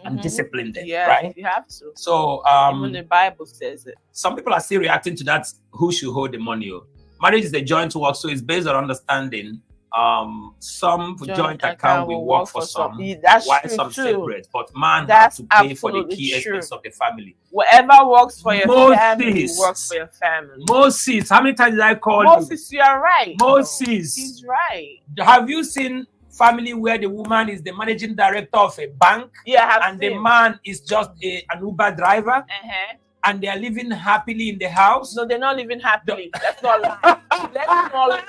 and Mhm. disciplined, Yeah, right? you have to. So, Even the Bible says it. some people are still reacting to that. Who should hold the money? Marriage is a joint work, so it's based on understanding. Some joint account will work for some, That's while true some too. separate. But man That's has to pay for the absolutely key true. aspects of the family. Whatever works for your family Moses. works for your family. Moses, how many times did I call Moses, you are right. you? Moses, He's right. have you seen family where the woman is the managing director of a bank Yeah, I have and the seen. man is just an Uber driver Uh-huh. and they are living happily in the house? No, they're not living happily. That's not lie. Let's not lie.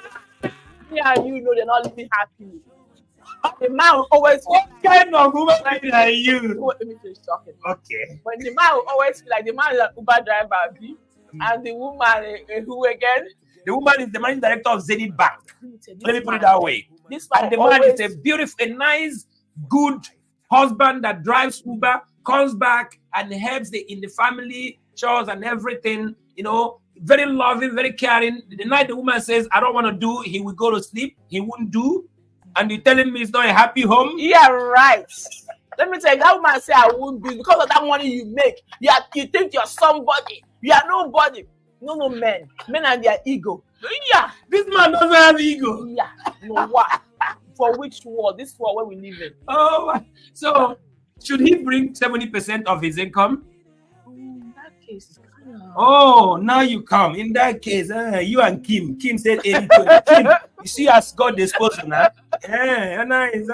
Me and you know they're not living happily. The man will always What kind of woman are you? Let me finish talking. Okay. When the man will always feel like the man is an Uber driver, and the woman who again? The woman is the managing director of Zenith Bank. Let me put it man- that way. This man And the will man always, is a beautiful, a nice, good husband that drives Uber, comes back and helps in the family chores and everything. Very loving, very caring. The night the woman says, I don't want to do, he will go to sleep. He won't do. And you're telling me it's not a happy home? yeah, right. Let me tell you, that woman say I won't do because of that money you make. You think you're somebody. You are nobody. No, men. Men and their ego. Yeah. This man doesn't have ego. Yeah. No, what? For which world? This world where we live in. Oh, so should he bring 70% of his income? In that case, it's kind of... Oh, now you come. In that case, you and Kim said 80-20. Kim, you see as God disposed now. Yeah, nice. In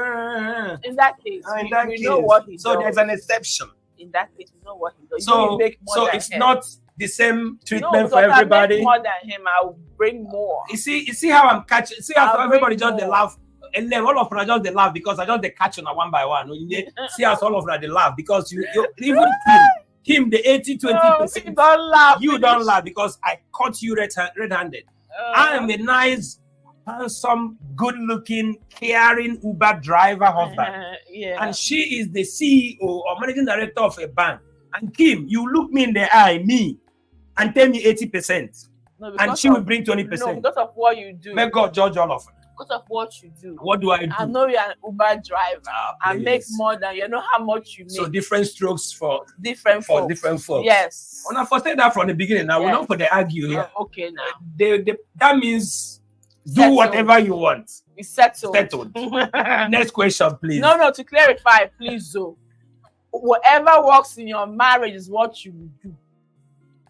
that case, In that we case. know what he So does. there's an exception. In that case, we know what he does. So, You make more so than it's him. not the same treatment no, for because everybody. I make more than him, I will bring more. You see how I'm catching. See how I'll everybody bring just they more. laugh. And then all of them just they laugh because I just they catch on one by one. See how all of them they laugh because you even Kim the 80-20%. You don't laugh. You don't laugh because I caught you red-handed. I am a nice, handsome, good-looking, caring Uber driver husband. Yeah. And she is the CEO or managing director of a bank. And Kim, you look me in the eye, and tell me 80%. No, And because she will of- bring 20%. No, because of what you do. May God judge all of it. Because of what you do. What do I do? I know you're an Uber driver. I make please. more than you know how much you make. So different strokes for different folks. different folks. Yes. When I first said that from the beginning, now we're Yes. not for the argue here. Okay, now That means do Settled. whatever you want. it's settled. Settled. Next question, please. No, to clarify, please, though. Whatever works in your marriage is what you will do.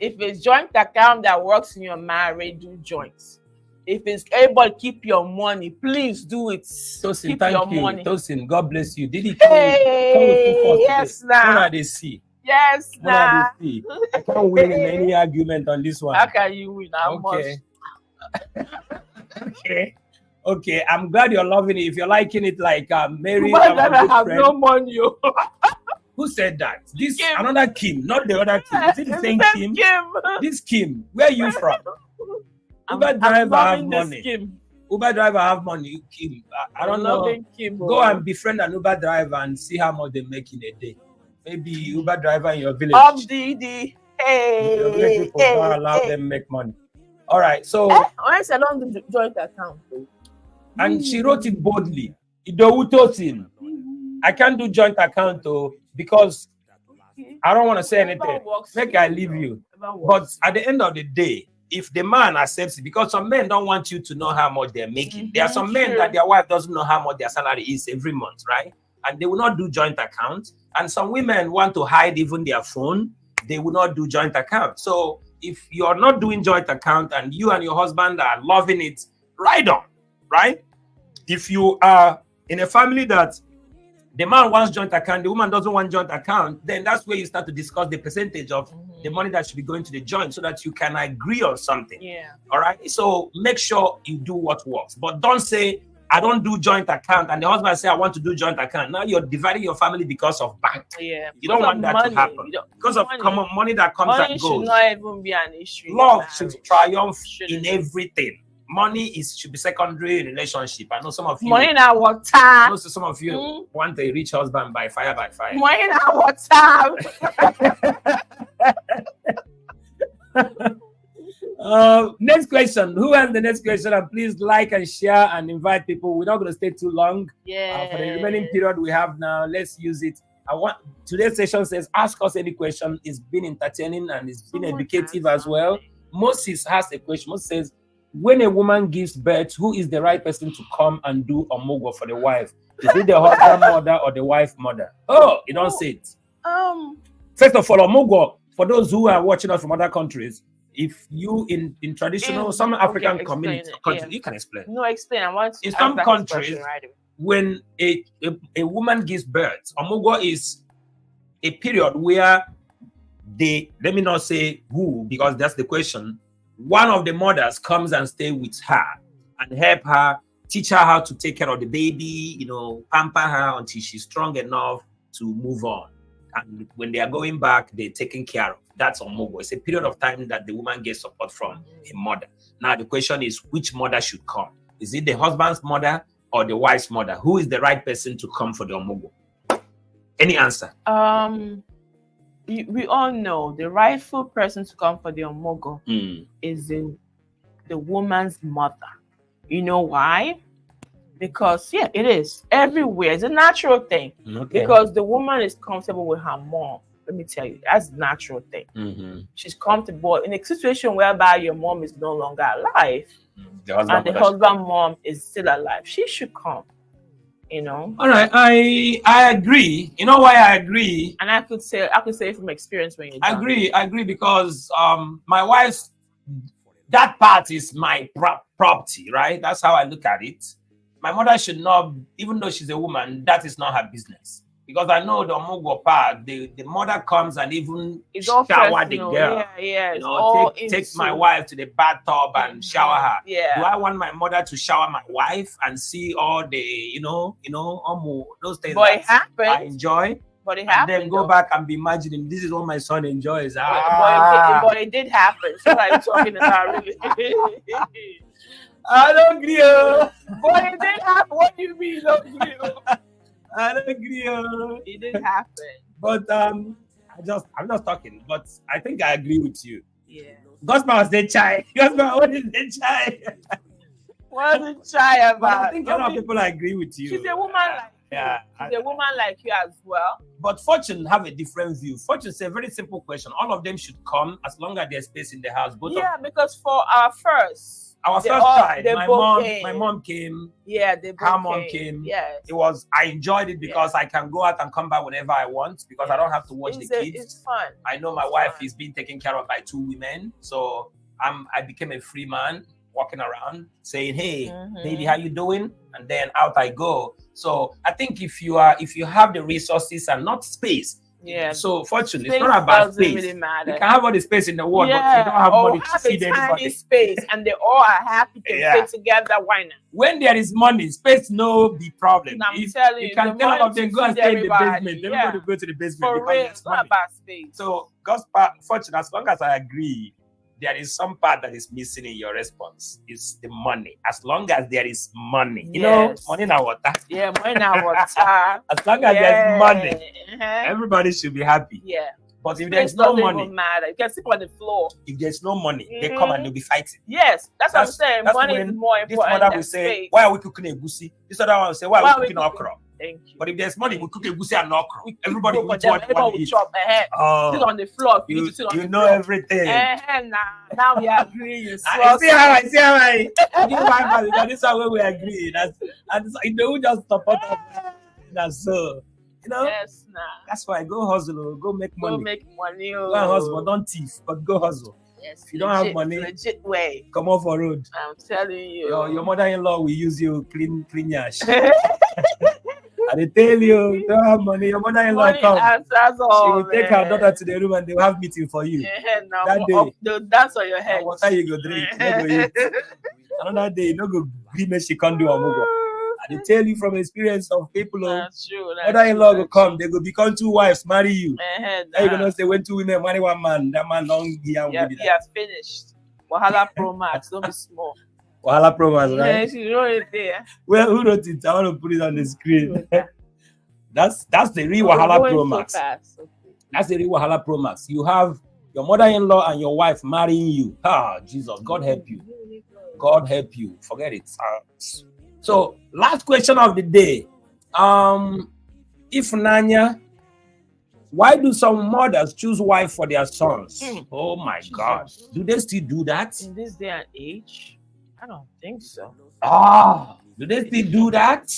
If it's joint account that works in your marriage, do joints. If it's able to keep your money, please do it. Tosin, keep your thank you. money. Tosin, God bless you. Did he Hey, yes, now. What now. are they see? Yes, What I nah. do see. I can't win in any argument on this one. How can you win? How Okay. much? Okay. I'm glad you're loving it. If you're liking it, like Mary, Uber our driver good have friend. no money. Who said that? This Kim. another Kim, not the other Kim. Is it the same Kim? This Kim. Where are you from? Uber driver have money. Kim. Uber driver have money. Kim. I don't know. Kim, Go and befriend an Uber driver and see how much they make in a day. Maybe Uber driver in your village. Your village people don't allow them make money. All right. So honestly, I don't do joint account. and she wrote it boldly. Idowutosin. I can't do joint account though because I don't want to say anything. Make I leave you. But at the end of the day, if the man accepts it, because some men don't want you to know how much they're making. There are some men that their wife doesn't know how much their salary is every month, right? And they will not do joint account. And some women want to hide even their phone. They will not do joint account. So if you're not doing joint account and you and your husband are loving it, right on, right? If you are in a family that the man wants joint account, the woman doesn't want joint account, then that's where you start to discuss the percentage of the money that should be going to the joint so that you can agree on something. Yeah. All right. So make sure you do what works, but don't say, I don't do joint account, and the husband say, I want to do joint account. Now you're dividing your family because of bank. Yeah. You don't want that to happen. Because of common money that comes and goes. Money should not even be an issue. Love should triumph in everything. Money should be secondary in relationship. I know some of you. Money in our water. I know some of you want a rich husband by fire by fire. Money in our water. Next question. Who has the next question? And please like and share and invite people. We're not going to stay too long. Yeah. For the remaining period we have now, let's use it. Today's session says, ask us any question. It's been entertaining and it's been educative as well. Moses has a question. Moses says, when a woman gives birth, who is the right person to come and do omogo for the wife? Is it the husband mother or the wife mother? Oh, you don't say it. First of all, omogo, for those who are watching us from other countries, if you in traditional, some African community, you can explain. No, explain. I want to in some countries, when a woman gives birth, omogo is a period where let me not say who, because that's the question. One of the mothers comes and stay with her and help her, teach her how to take care of the baby, pamper her until she's strong enough to move on. And when they are going back, they're taken care of. That's omogo. It's a period of time that the woman gets support from a mother. Now, the question is, which mother should come? Is it the husband's mother or the wife's mother? Who is the right person to come for the omogo? Any answer? We all know the rightful person to come for the omogo is the woman's mother. You know why? Because it is everywhere. It's a natural thing. Okay. Because the woman is comfortable with her mom. Let me tell you, that's a natural thing. She's comfortable in a situation whereby your mom is no longer alive, and the husband mom is still alive. She should come. All right, I agree. You know why I agree? And I could say from experience when you I agree because my wife's that part is my property, right? That's how I look at it. My mother should not, even though she's a woman, that is not her business. Because I know the omogo part, the mother comes and even shower the girl. Take my wife to the bathtub and shower her. Yeah. Do I want my mother to shower my wife and see all the, those things but it happens. I enjoy? But it happens. And then go back and be imagining this is what my son enjoys. But it did happen. So I'm talking about really. I don't agree. But it did happen. What do you mean? I don't agree. It did happen. But I'm just talking. But I think I agree with you. Yeah. Gospel was the chai. Gospel, what is the chai? What is the chai about? But I think a lot of people agree with you. She's a woman like you. She's a woman like you as well. But Fortune have a different view. Fortune say a very simple question. All of them should come as long as there's space in the house. Because for our first child, my mom came. Yeah, her mom came. Yes. I enjoyed it because I can go out and come back whenever I want because I don't have to watch the kids. It's fun. I know my wife is being taken care of by two women. So I became a free man walking around saying, hey, baby, how you doing? And then out I go. So I think if you have the resources and not space, Yeah. So fortunately, it's Space not about doesn't space. really matter. You can have all the space in the world, but you don't have or money to have feed a tiny anybody. space, and they all are happy to Yeah. fit together. Why not? When there is money, space no be problem. I'm If telling you you, can the tell all money of them to go and feed stay in the everybody, basement. yeah. Everybody go to the basement For because real, there's it's not money. about space. So God's part, fortune, as long as I agree, there is some part that is missing in your response. It's the money. As long as there is money, you know, Yes. money now water. Yeah, money now water. As long as there's money, Uh-huh. everybody should be happy. Yeah. But if Space there's no doesn't money, even matter. You can sleep on the floor. if there's no money, they come and they'll be fighting. Yes, that's what I'm saying. That's Money when is more this important mother than will say, space. why are we cooking a goosey? This other one will say, why are we cooking okra? Thank you. But if there's money, we cook a goosey and okra. We Everybody cook will for eat them. what Everybody one will eat. chop ahead. Sit Oh, on the floor. You, need to sit on you the know floor. everything. Now we agree. You I see how I give my man because this is how we agree. And you know, we just support us. That's so, you know. Yes, nah. That's why go hustle, go make money. Go make money. Go and hustle, but don't thief, but go hustle. Yes, If you don't have money, legit way. come off for road. I'm telling you. Your mother-in-law will use you clean yash. And they tell you don't have money, your mother-in-law Money come. answers all, She will take her daughter to the room and they will have meeting for you. Yeah, now That day. they'll dance on your head. And water you go drink, you no go eat. Another day, you no go gree make she can't do amugo. And they tell you from experience of people, That's true. mother-in-law will come, they go become two wives, marry you. Now Now you're gonna say when two women marry one man, that man long here. yeah, he has finished. Wahala Pro Max, don't be small. Wahala promise, right? Yes, you know it there. Well, who wrote it? I want to put it on the screen. That's the real We're Wahala going Pro so Max. fast. Okay. That's the real Wahala Pro Max. You have your mother-in-law and your wife marrying you. Ah, Jesus, God help you. God help you. Forget it. So, last question of the day. If Nanya, why do some mothers choose wife for their sons? Oh my God. Do they still do that? In this day and age, I don't think so. Do they still do that?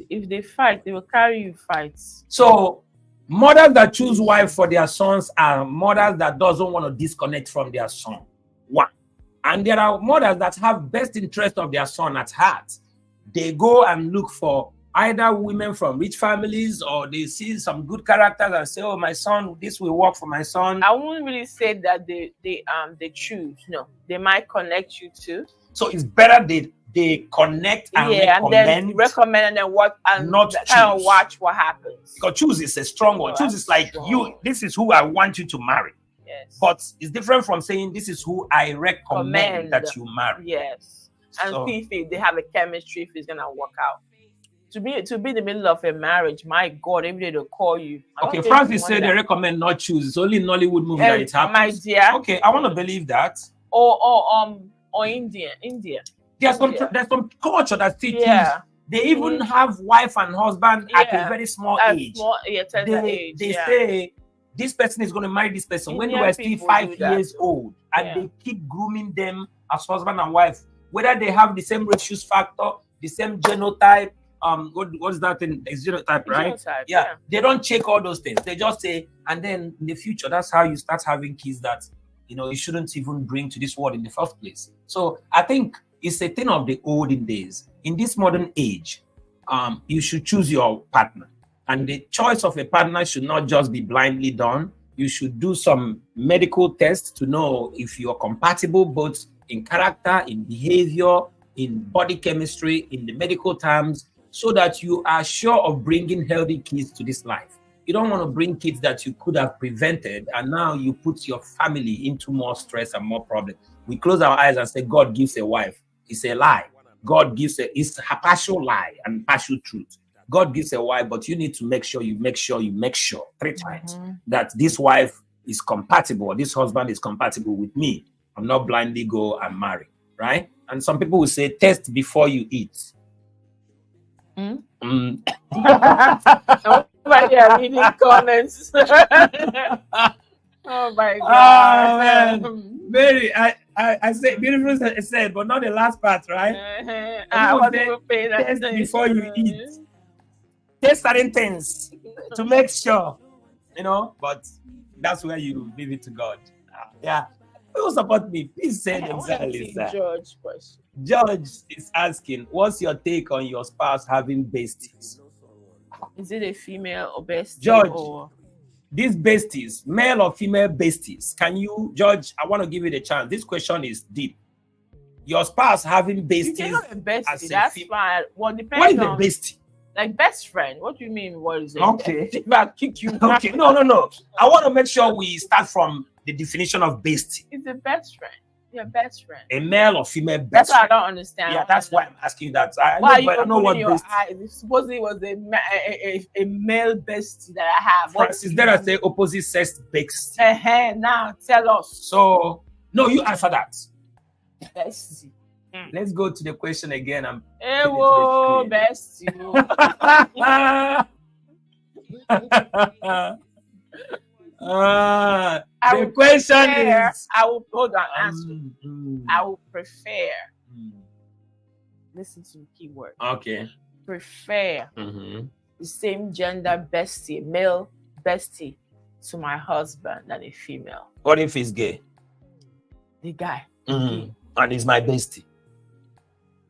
If they fight, they will carry you fights. So mothers that choose wife for their sons are mothers that doesn't want to disconnect from their son. One. And there are mothers that have best interest of their son at heart. They go and look for either women from rich families or they see some good characters and say, oh, my son, this will work for my son. I wouldn't really say that they choose. No, they might connect you to. So it's better they connect and and then recommend and then what and not kind of choose. watch what happens. Because choose is a strong one. Choose is like strong. This is who I want you to marry. Yes. But it's different from saying this is who I recommend that you marry. Yes. And So- see if they have a chemistry, if it's gonna work out. To be in the middle of a marriage, my God, every day they'll call you. I Okay, don't think Francis you said want they that. recommend not choose. It's only in Nollywood movie that it happens. My dear. Okay, I want to believe that. Or India. There's some Yeah. there's some culture that still Yeah. choose. They even have wife and husband at a Yeah. very small At age. small, tender They age. yeah. say this person is going to marry this person when they Indian were still people 5 do that. years old, and Yeah. they keep grooming them as husband and wife, whether they have the same rhesus factor, the same genotype. What's that thing? It's genotype, right? Genotype, Yeah, they don't check all those things. They just say, and then in the future, that's how you start having kids that you shouldn't even bring to this world in the first place. So I think it's a thing of the olden days. In this modern age, you should choose your partner, and the choice of a partner should not just be blindly done. You should do some medical tests to know if you're compatible both in character, in behavior, in body chemistry, in the medical terms, so that you are sure of bringing healthy kids to this life. You don't want to bring kids that you could have prevented, and now you put your family into more stress and more problems. We close our eyes and say, God gives a wife. It's a lie. God gives it's a partial lie and partial truth. God gives a wife, but you need to make sure 3 times that this wife is compatible, this husband is compatible with me. I'm not blindly go and marry, right? And some people will say, test before you eat. Nobody are reading comments. Oh my God. Oh man, Mary, I said beautiful said, but not the last part, right? I People wasn't say, even paying test attention. before you eat. Taste certain things to make sure, but that's where you leave it to God. Yeah. Who support me? Please send exactly, sir. George question. George is asking, what's your take on your spouse having besties? Is it a female or bestie? Judge. Or These besties, male or female besties, can you judge? I want to give you the chance. This question is deep. Your spouse having you besties. can have a bestie. as a That's fe- fine. Well, What depends is a on bestie? like best friend. What do you mean? What is it? Okay. If I kick you, Okay, no. I want to make sure we start from the definition of bestie. It's a best friend. Your best friend. A male or female best That's what I friend. don't understand. Yeah, that's why I'm asking you that. I Why know, but I know opening what your bestie. eyes? If supposedly it was a male bestie that I have. What Francis, there are say opposite sex bestie. Now tell us. So no, you answer that. Bestie. Let's go to the question again. Hey, whoa, bestie. The question is. I will hold on. Answer. I will prefer. Listen to the key word. Okay. Prefer the same gender bestie, male bestie, to my husband than a female. What if he's gay? The guy. And he's my bestie.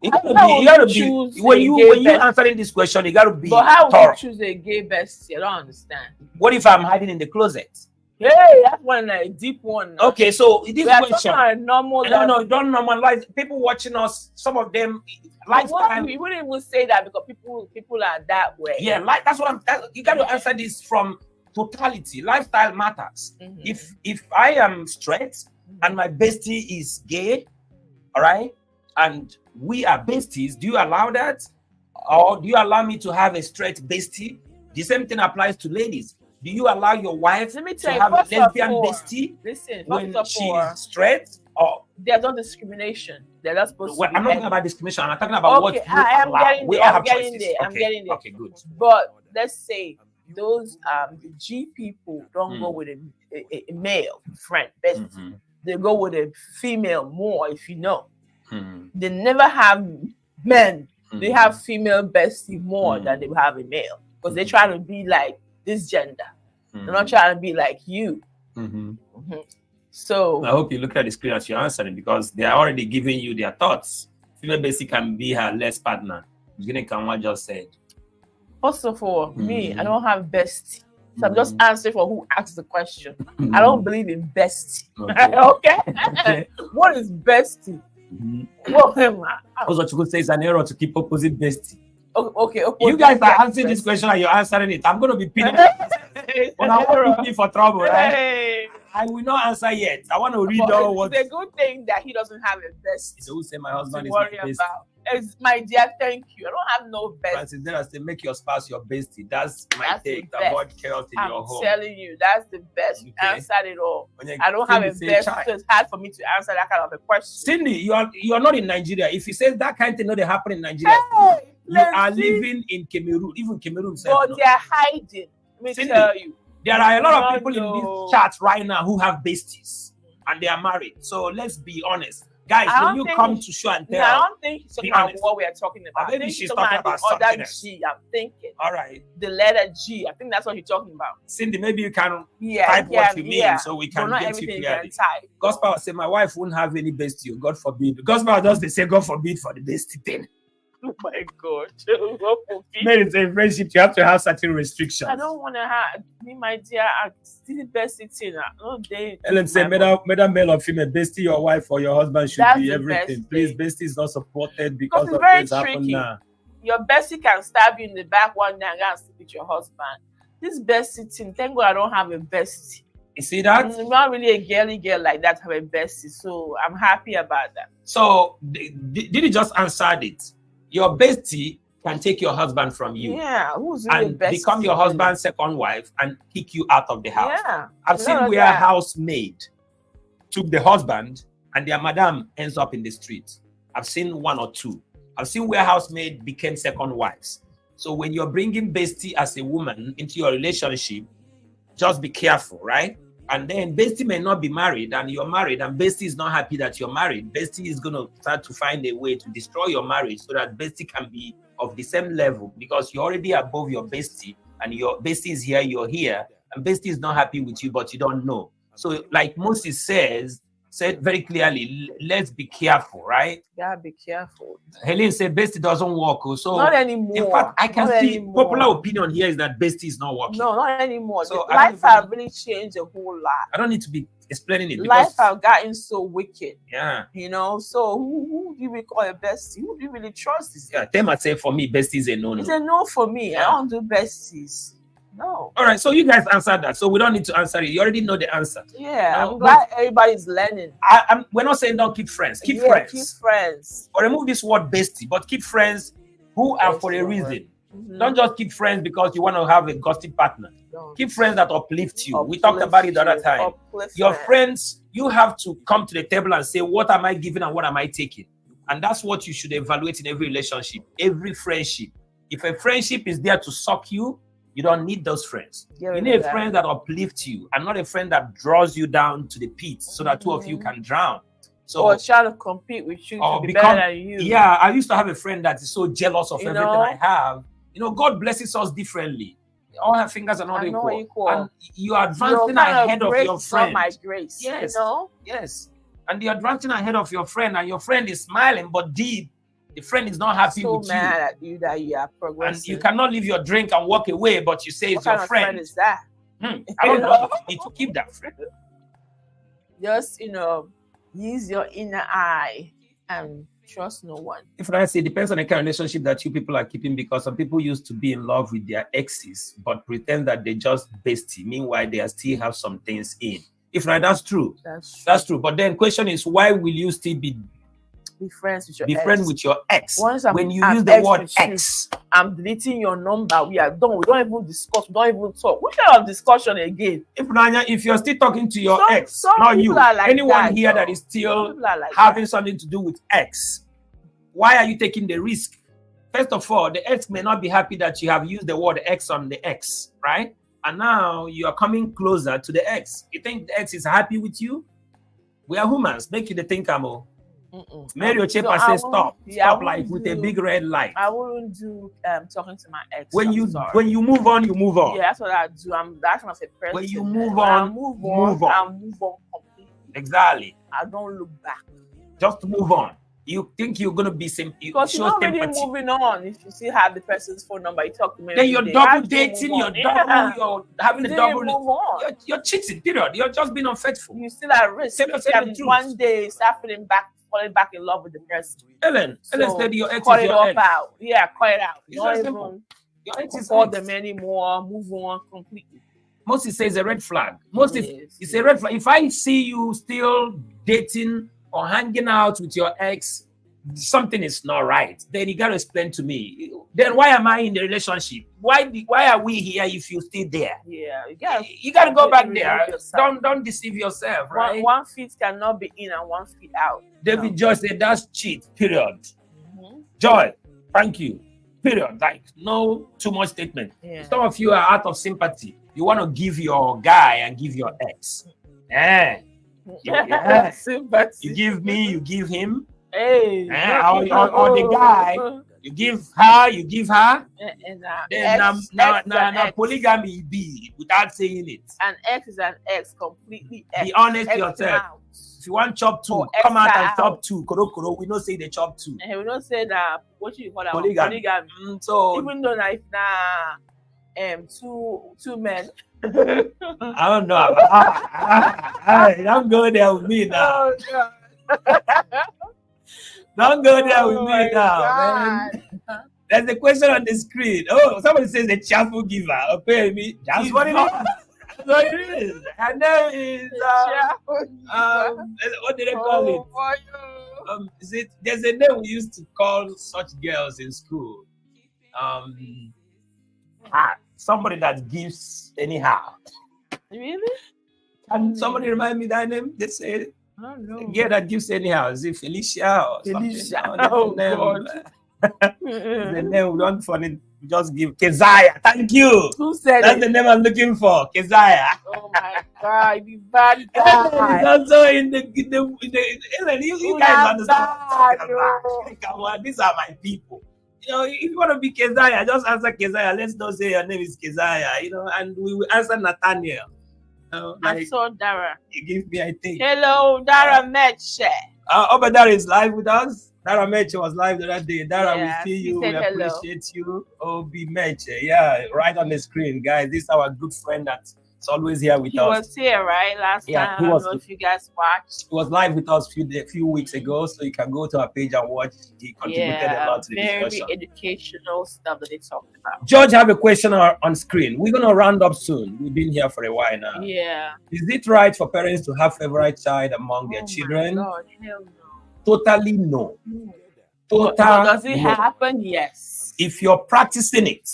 You How gotta would be you choose when a you gay when you bestie? answering this question, you gotta be But how would thorough. you choose a gay bestie? I don't understand. What if I'm hiding in the closet? Hey, that's one a deep one. Now. Okay, so this We are talking question. about a normal. No, don't normalize. People watching us, some of them lifestyle. We wouldn't even say that because people are that way. Yeah, like that's what you got to answer this from totality. Lifestyle matters. If I am straight and my bestie is gay, all right, and we are besties, do you allow that, or do you allow me to have a straight bestie? The same thing applies to ladies. Do you allow your wife Let me to tell you, have a first of lesbian all, bestie Listen, when first she of all, is straight? Or there's no discrimination. They're not supposed well, to. I'm not talking about discrimination. I'm talking about what Okay, you I am allow. getting We there. all I'm have getting choices. there. I'm Okay. getting there. Okay, good. But let's say those the G people don't go with a male friend bestie. They go with a female more, if you know. They never have men. They have female bestie more than they have a male because they try to be like this gender. They're not trying to be like you. So I hope you look at the screen as you're answering because they are already giving you their thoughts. Female bestie can be her less partner. Gine Kanwa just said. first of all, me, I don't have bestie. So I'm just answering for who asked the question. I don't believe in bestie. Okay. What is bestie? What am I? That's what you could say is an error to keep opposite bestie. Okay. You guys are answering this question and you're answering it. I'm going to be pinning but I want to be for trouble, right? Hey. I will not answer yet. I want to read But all what. it's a good thing that he doesn't have a bestie They will say my to husband is my worry bestie. about. It's my dear, thank you. I don't have no bestie. Francis, then I say make your spouse your bestie. That's my That's the take. best. Avoid chaos in your I'm home. telling you, that's the best. Okay. Answered it all. When you I don't have a say best, child. so it's hard for me to answer that kind of a question. Cindy, you're not in Nigeria. If you say that kind of thing not they happen in Nigeria, Hey, you are let's see. living in Cameroon. Even Cameroon self But knows. they're hiding. Let me Cindy, tell you. There are a lot of No, people in no. this chat right now who have besties and they are married. So let's be honest. Guys, I when don't you think come he- to show and No, tell, I don't think he's talking Be about honest. what we are talking about. Maybe I think she's he's talking about the other something else. G. I'm thinking all right. the letter G. I think that's what you're talking about. Cindy, maybe you can Yeah, type yeah, what you mean yeah. so we But can not get you everything you clearly. can type. Gospel will say, my wife won't have any bestie. God forbid. Gospel does they say, God forbid for the bestie thing. Oh my God. Maybe it's a friendship. You have to have certain restrictions. I don't want to have me, my dear. I still the best thing. No day. Ellen say, whether male or female, bestie, your wife or your husband should That's be the everything. best Please, thing. bestie is not supported because it's of very things happen tricky. now. Your bestie can stab you in the back one day and go and sleep with your husband. This bestie thing, thank God I don't have a bestie. You see that? I'm not really a girly girl like that, have a bestie. So I'm happy about that. So did you just answer it? Your bestie can take your husband from you Yeah, who's really and bestie? become your husband's second wife and kick you out of the house. Yeah. I've seen None of where that. housemaid took the husband and their madam ends up in the street. I've seen one or two. I've seen where housemaid became second wives. So when you're bringing bestie as a woman into your relationship, just be careful, right? And then bestie may not be married and you're married and bestie is not happy that you're married. Bestie is going to start to find a way to destroy your marriage so that bestie can be of the same level because you're already above your bestie and your bestie is here, you're here, and bestie is not happy with you, but you don't know. So like Moses says, said very clearly, let's be careful, right? Gotta be careful. Helen said bestie doesn't work. So Not anymore. in fact, I can Not see anymore. popular opinion here is that bestie is not working. No, not anymore. So Life have really changed a whole lot. I don't need to be explaining it. Life Because, have gotten so wicked. yeah. You know, so who do you really call a bestie? Who do you really trust? Yeah, them I say for me, bestie is a no-no. It's a no for me. Yeah. I don't do besties. No. All right, so you guys answered that. So we don't need to answer it. You already know the answer. Yeah, No, I'm glad everybody's learning. We're not saying don't keep friends. Keep Yeah, friends. Keep friends. Or remove this word bestie, but keep friends who are for a Bestie, reason. Mhm. Don't just keep friends because you want to have a gossip partner. Don't. Keep friends that uplift you. We talked about it the other time. Uplift Your them. friends, you have to come to the table and say, what am I giving and what am I taking? And that's what you should evaluate in every relationship, every friendship. If a friendship is there to suck you, you don't need those friends. Get You rid need of a that. friend that uplifts you and not a friend that draws you down to the pit so that two of you can drown. So, Or trying to compete with you or to be become- better than you. yeah, I used to have a friend that is so jealous of You everything know? I have. You know, God blesses us differently. All her fingers are not Are not equal. equal. And you are Your advancing kind of ahead of grace your is not friend. my grace. Yes. You know? Yes. And you're advancing ahead of your friend, and your friend is smiling, but deep, the friend is not happy So with mad you. at you that you are progressing. And you cannot leave your drink and walk away, but you say What it's your kind of friend. is that? I don't know. You need to keep that friend. Just use your inner eye and trust no one. If I say, it depends on the kind of relationship that you people are keeping, because some people used to be in love with their exes, but pretend that they just bestie. Meanwhile, they still have some things in. If not, that's true. That's true. That's true. But then question is, why will you still be friends with your friend ex. with your ex? Once I'm When you an use the ex word with you, ex, I'm deleting your number. We are done. We don't even discuss. We don't even talk. What kind of discussion again? if you're still talking to your ex, some not people you, are like anyone that, here though. that is Some still people are like having that. something to do with ex, why are you taking the risk? First of all, the ex may not be happy that you have used the word ex on the ex, right? And now you are coming closer to the ex. You think the ex is happy with you? We are humans. Make you the think, Amo. Mary Ochepa says stop. Stop like with a big red light. I wouldn't do talking to my ex. When I'm you sorry. move on, you move on. Yeah, that's what I do. I'm that kind of a person. When you move When on, I move on. I move on completely. Exactly. I don't look back. Just move on. You think you're gonna be Because you're not really sympathy. moving on. If you still have the person's phone number, you talk to me. Then every you're day. double How do you dating, move you're on? double, Yeah. you're having You the didn't double. move on. You're cheating, period. You're just being unfaithful. You still at risk. Tell You yourself can the truth. one day start falling back in love with the person. Ellen So, said your ex cut is it your off ex. out. Yeah, cut it out. It's Don't very even simple. Your ex is call ex. them anymore. Move on completely. Moses says a red flag. Moses, Yes. it's a red flag. If I see you still dating or hanging out with your ex, something is not right. Then you gotta explain to me. Then why am I in the relationship? Why are we here if you're still there? Yeah, You gotta go back remove there. yourself. Don't deceive yourself, right? One feet cannot be in and 1 feet out. David No. Joy said that's cheat. Period. Mhm. Joy, thank you. Period. Like no too much statement. Yeah. Some of you are out of sympathy. You want to give your guy and give your ex. Yeah. Yeah. Sympathy. You give me, you give him. Hey. Or the guy, you give her, you give her. And Then ex polygamy be without saying it. an ex is an ex, completely ex. Be honest Ex yourself. out. If you want chop two, Or come out and extra chop out. two. Koro, we don't say they chop two. And we don't say that what you call that Polygamy. polygamy. So Even though if two men. I don't know. Don't go there with me now. Oh, God. Don't go there with Oh me my now, God. man. There's a question on the screen. Oh, somebody says a cheerful giver. Okay, me. That's what it is. That's what it is. Her name is what do they call it? There's a name we used to call such girls in school. Somebody that gives anyhow. Really? Can somebody remind me that name? They say I don't know. a girl that gives anyhow. Is it Felicia or Felicia. something? Oh, That's the God. name. The name we don't funny. Just give Keziah. Thank you. Who said That's it? the name I'm looking for. Keziah. Oh my God, you bad It's guy. also in the Ellen, you You guys are understand what I'm talking bad, about. Come on, these are my people. You know, if you want to be Keziah, just answer Keziah. Let's not say your name is Keziah, and we will answer Nathaniel. I saw Dara. You give me, I think. Hello, Dara Meche. But Dara is live with us. Dara Meche was live the other day. Dara, Yeah, we see he you. We said hello. appreciate you. Obi Meche. Yeah, right on the screen, guys. This is our good friend that's always here with He us. was here, right? Last Yeah, time. he I was. don't know if you guys watched. He was live with us a few weeks ago, so you can go to our page and watch. He contributed a lot to the very discussion. educational stuff that they talked about. George, have a question on screen. We're going to round up soon. We've been here for a while now. Yeah. Is it right for parents to have favorite child among their children? My God, hell no. Totally no. But does it no. happen? Yes. If you're practicing it,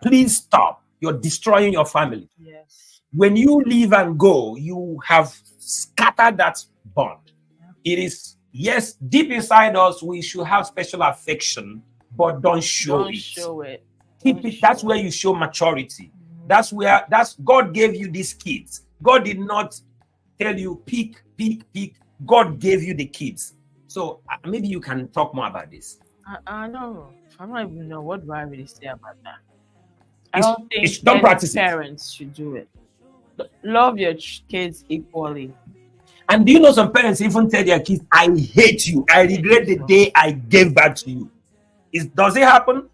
please stop. You're destroying your family. Yes. When you leave and go, you have scattered that bond. It is, yes, deep inside us, we should have special affection, but don't show it. Show it. Keep it. That's where you show maturity. That's God gave you these kids. God did not tell you pick. God gave you the kids. So maybe you can talk more about this. I don't even know what do I really say about that. I don't think don't practice parents should do it. Love your kids equally. And do you know some parents even tell their kids, I hate you. I regret the day I gave birth to you. Does it happen?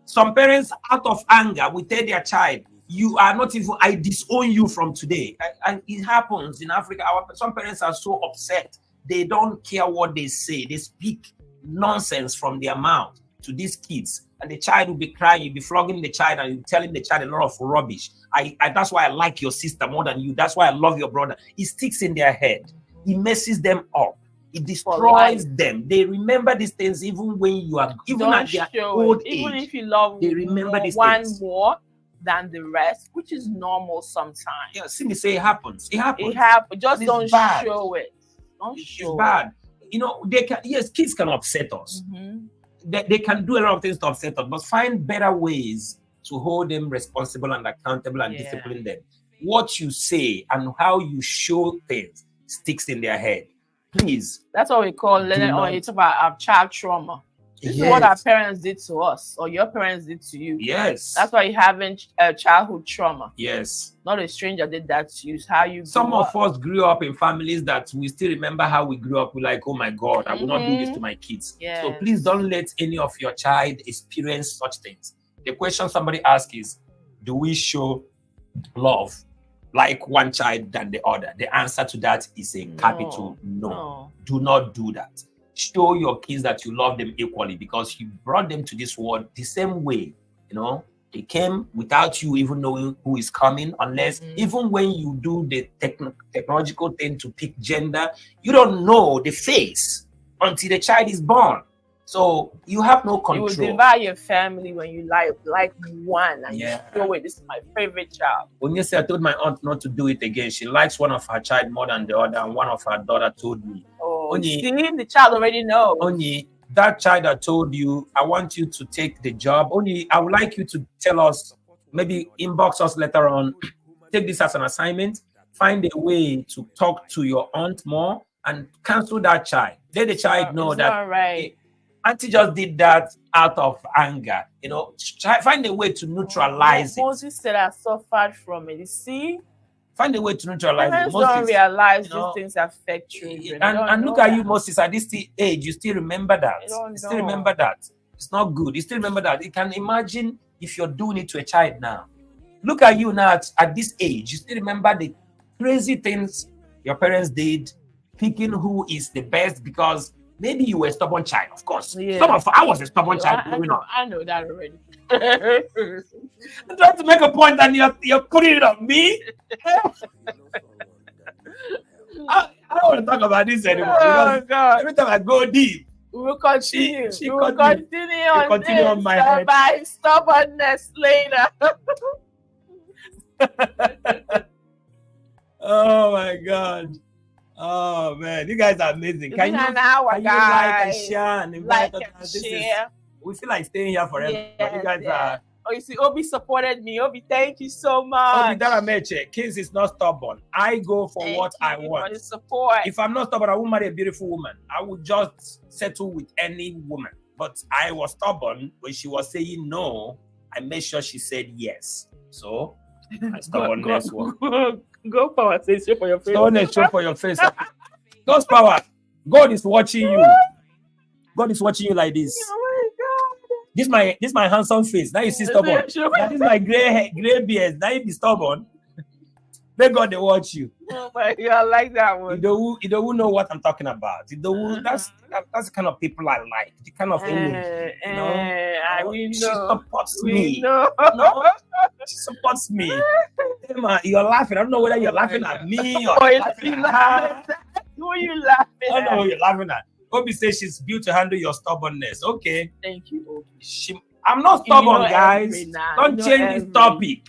Some parents, out of anger, will tell their child, you are not even, I disown you from today. And it happens in Africa. Some parents are so upset. They don't care what they say. They speak nonsense from their mouth to these kids. And the child will be crying, you'll be flogging the child, and you're telling the child a lot of rubbish. That's why I like your sister more than you. That's why I love your brother. It sticks in their head. It messes them up. It destroys them. They remember these things even when you are, even at their old age. Even if you love they remember these one things. more than the rest, which is normal sometimes. Yeah, see me say it happens. It happens. It happens. Just It's don't bad. show it. Don't show it's bad. You know, kids can upset us. They can do a lot of things to upset us, but find better ways to hold them responsible and accountable and discipline them. What you say and how you show things sticks in their head. Please. That's what we call learning on. You talk about our child trauma. This is what our parents did to us, or your parents did to you. Yes. That's why you're having childhood trauma. Yes. Not a stranger did that to you. It's how you Some of us grew up in families that we still remember how we grew up. We're like, oh my God, I will not do this to my kids. Yes. So please don't let any of your child experience such things. The question somebody asks is, do we show love like one child than the other? The answer to that is a capital no. Do not do that. Show your kids that you love them equally, because you brought them to this world the same way. You know, they came without you even knowing who is coming, unless even when you do the technological thing to pick gender, you don't know the face until the child is born. So you have no control. You will divide your family when you like one and you show it. This is my favorite child. When you say, I told my aunt not to do it again. She likes one of her child more than the other, and one of her daughter told me. Oh, see, the child already knows. Only that child that told you, I want you to take the job. Only I would like you to tell us, maybe inbox us later on. Take this as an assignment. Find a way to talk to your aunt more and cancel that child. Let the child know that. All right. Auntie just did that out of anger. You know, find a way to neutralize it. Moses said I suffered from it. You see? Find a way to neutralize Parents it. Moses, don't realize these things affect children. And look at you, Moses, at this age, you still remember that. You still remember that. It's not good. You still remember that. You can imagine if you're doing it to a child now. Look at you now at this age. You still remember the crazy things your parents did, picking who is the best, because maybe you were a stubborn child, of course. I was a stubborn child growing up. I know that already. I'm trying to make a point and you're putting it on me. I don't want to talk about this anymore. Oh, God. Every time I go deep, we will continue. She we will continue on my head. By stubbornness later. Oh my God. Oh man, you guys are amazing. Can you like and share and invite us? We feel like staying here forever. Yes, but you guys are. Oh, you see, Obi supported me. Obi, thank you so much. Obi Dara Meche, kids is not stubborn. I go for what I want. For the support. If I'm not stubborn, I won't marry a beautiful woman. I would just settle with any woman. But I was stubborn when she was saying no. I made sure she said yes. So my stubbornness was. Go power says show for your face. Don't show for your face. God's power. God is watching you. God is watching you like this. Oh my God. This my handsome face. Now you see stubborn. That is my gray beard. Now you be stubborn. May God they watch you. Oh my God, I like that one. You don't know what I'm talking about. That's the kind of people I like. The kind of image. We know. She supports We me. know. No, she supports me. Emma, you're laughing. I don't know whether you're laughing at me or laughing at her. Who are you laughing I don't know at? who you're laughing at. Obi says she's built to handle your stubbornness. Okay. Thank you, Obi. I'm not stubborn, guys. every now, Don't you know change this every- topic.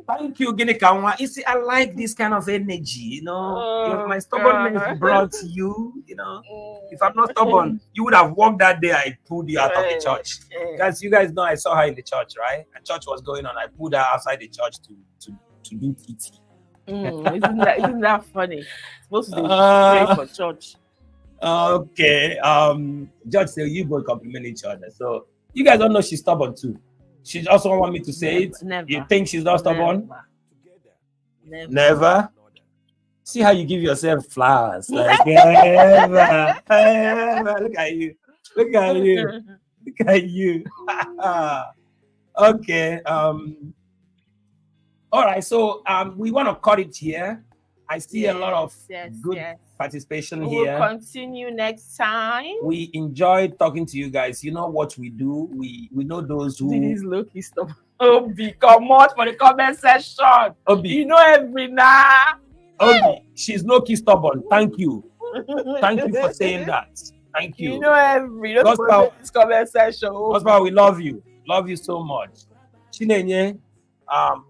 Thank you, Guinea Kanwa. You see, I like this kind of energy. You know, my stubbornness God. brought you. You know, if I'm not stubborn, you would have walked that day. I pulled you out of the church. Guys, you guys know I saw her in the church, right? A church was going on. I pulled her outside the church to do TT. Isn't that funny? It's supposed to be pray for church. Okay. Judge said you both compliment each other. So you guys don't know she's stubborn too. She also want me to say it. Never. You think she's not stubborn? Never. Never. See how you give yourself flowers. Like never. Look at you. Look at you. Look at you. Okay. All right. So we want to cut it here. I see a lot of good participation We'll here. continue next time. We enjoyed talking to you guys. You know what we do. We know those who. This low-key stuff. Obi, come out for the comment section. Obi, You know every now. Obi, she's low-key stubborn. Thank you. Thank you for saying that. Thank you. You know every. Don't Gospel. forget this comment section. Husband, we love you. Love you so much. Chinenye,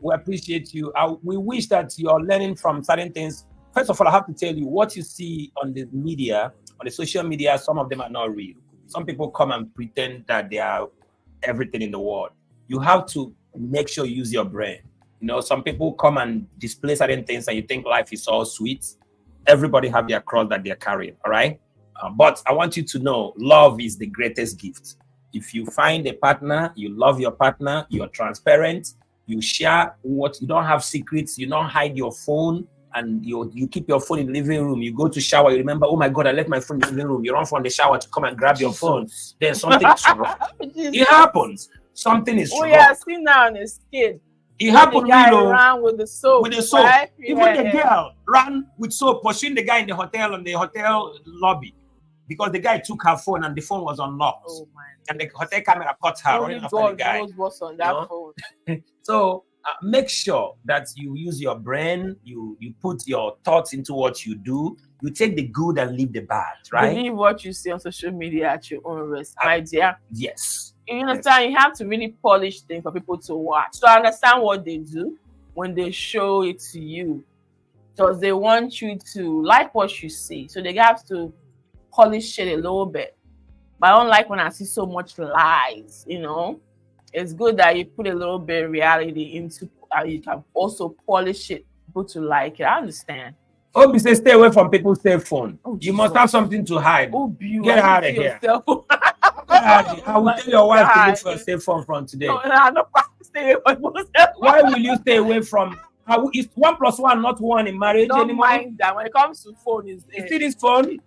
we appreciate you. We wish that you're learning from certain things. First of all, I have to tell you, what you see on the media, on the social media, some of them are not real. Some people come and pretend that they are everything in the world. You have to make sure you use your brain. You know, some people come and display certain things and you think life is all sweet. Everybody have their cross that they're carrying, all right? But I want you to know, love is the greatest gift. If you find a partner, you love your partner, you're transparent, you share what, you don't have secrets, you don't hide your phone, and you keep your phone in the living room. You go to shower, you remember, oh my God, I left my phone in the living room. You run from the shower to come and grab your phone. Then something is wrong. It happens. Something is wrong. Yeah, see now on his kid. It happened, The guy you know, ran with the soap. with the soap. Right? Even the girl ran with soap, pursuing the guy in the hotel, on the hotel lobby, because the guy took her phone and the phone was unlocked. Oh my. And the hotel camera caught her Only running after the God guy. knows what's on that No? phone. So make sure that you use your brain, you put your thoughts into what you do, you take the good and leave the bad, right? Believe what you see on social media at your own risk, my dear. Yes. You understand? You have to really polish things for people to watch. So I understand what they do when they show it to you, because they want you to like what you see. So they have to polish it a little bit. But I don't like when I see so much lies, you know. It's good that you put a little bit of reality into, you can also polish it, people to like it. I understand. Obi says stay away from people's cell phone. Oh, You must have something to hide. Oh, beautiful. Get out of here. Get out of here. I will tell your wife to look for a cell phone from today. No, I'm not stay away from people's Why will you stay away from? Is 1 + 1 not 1 in marriage Don't anymore? mind that. When it comes to phone, You see this phone?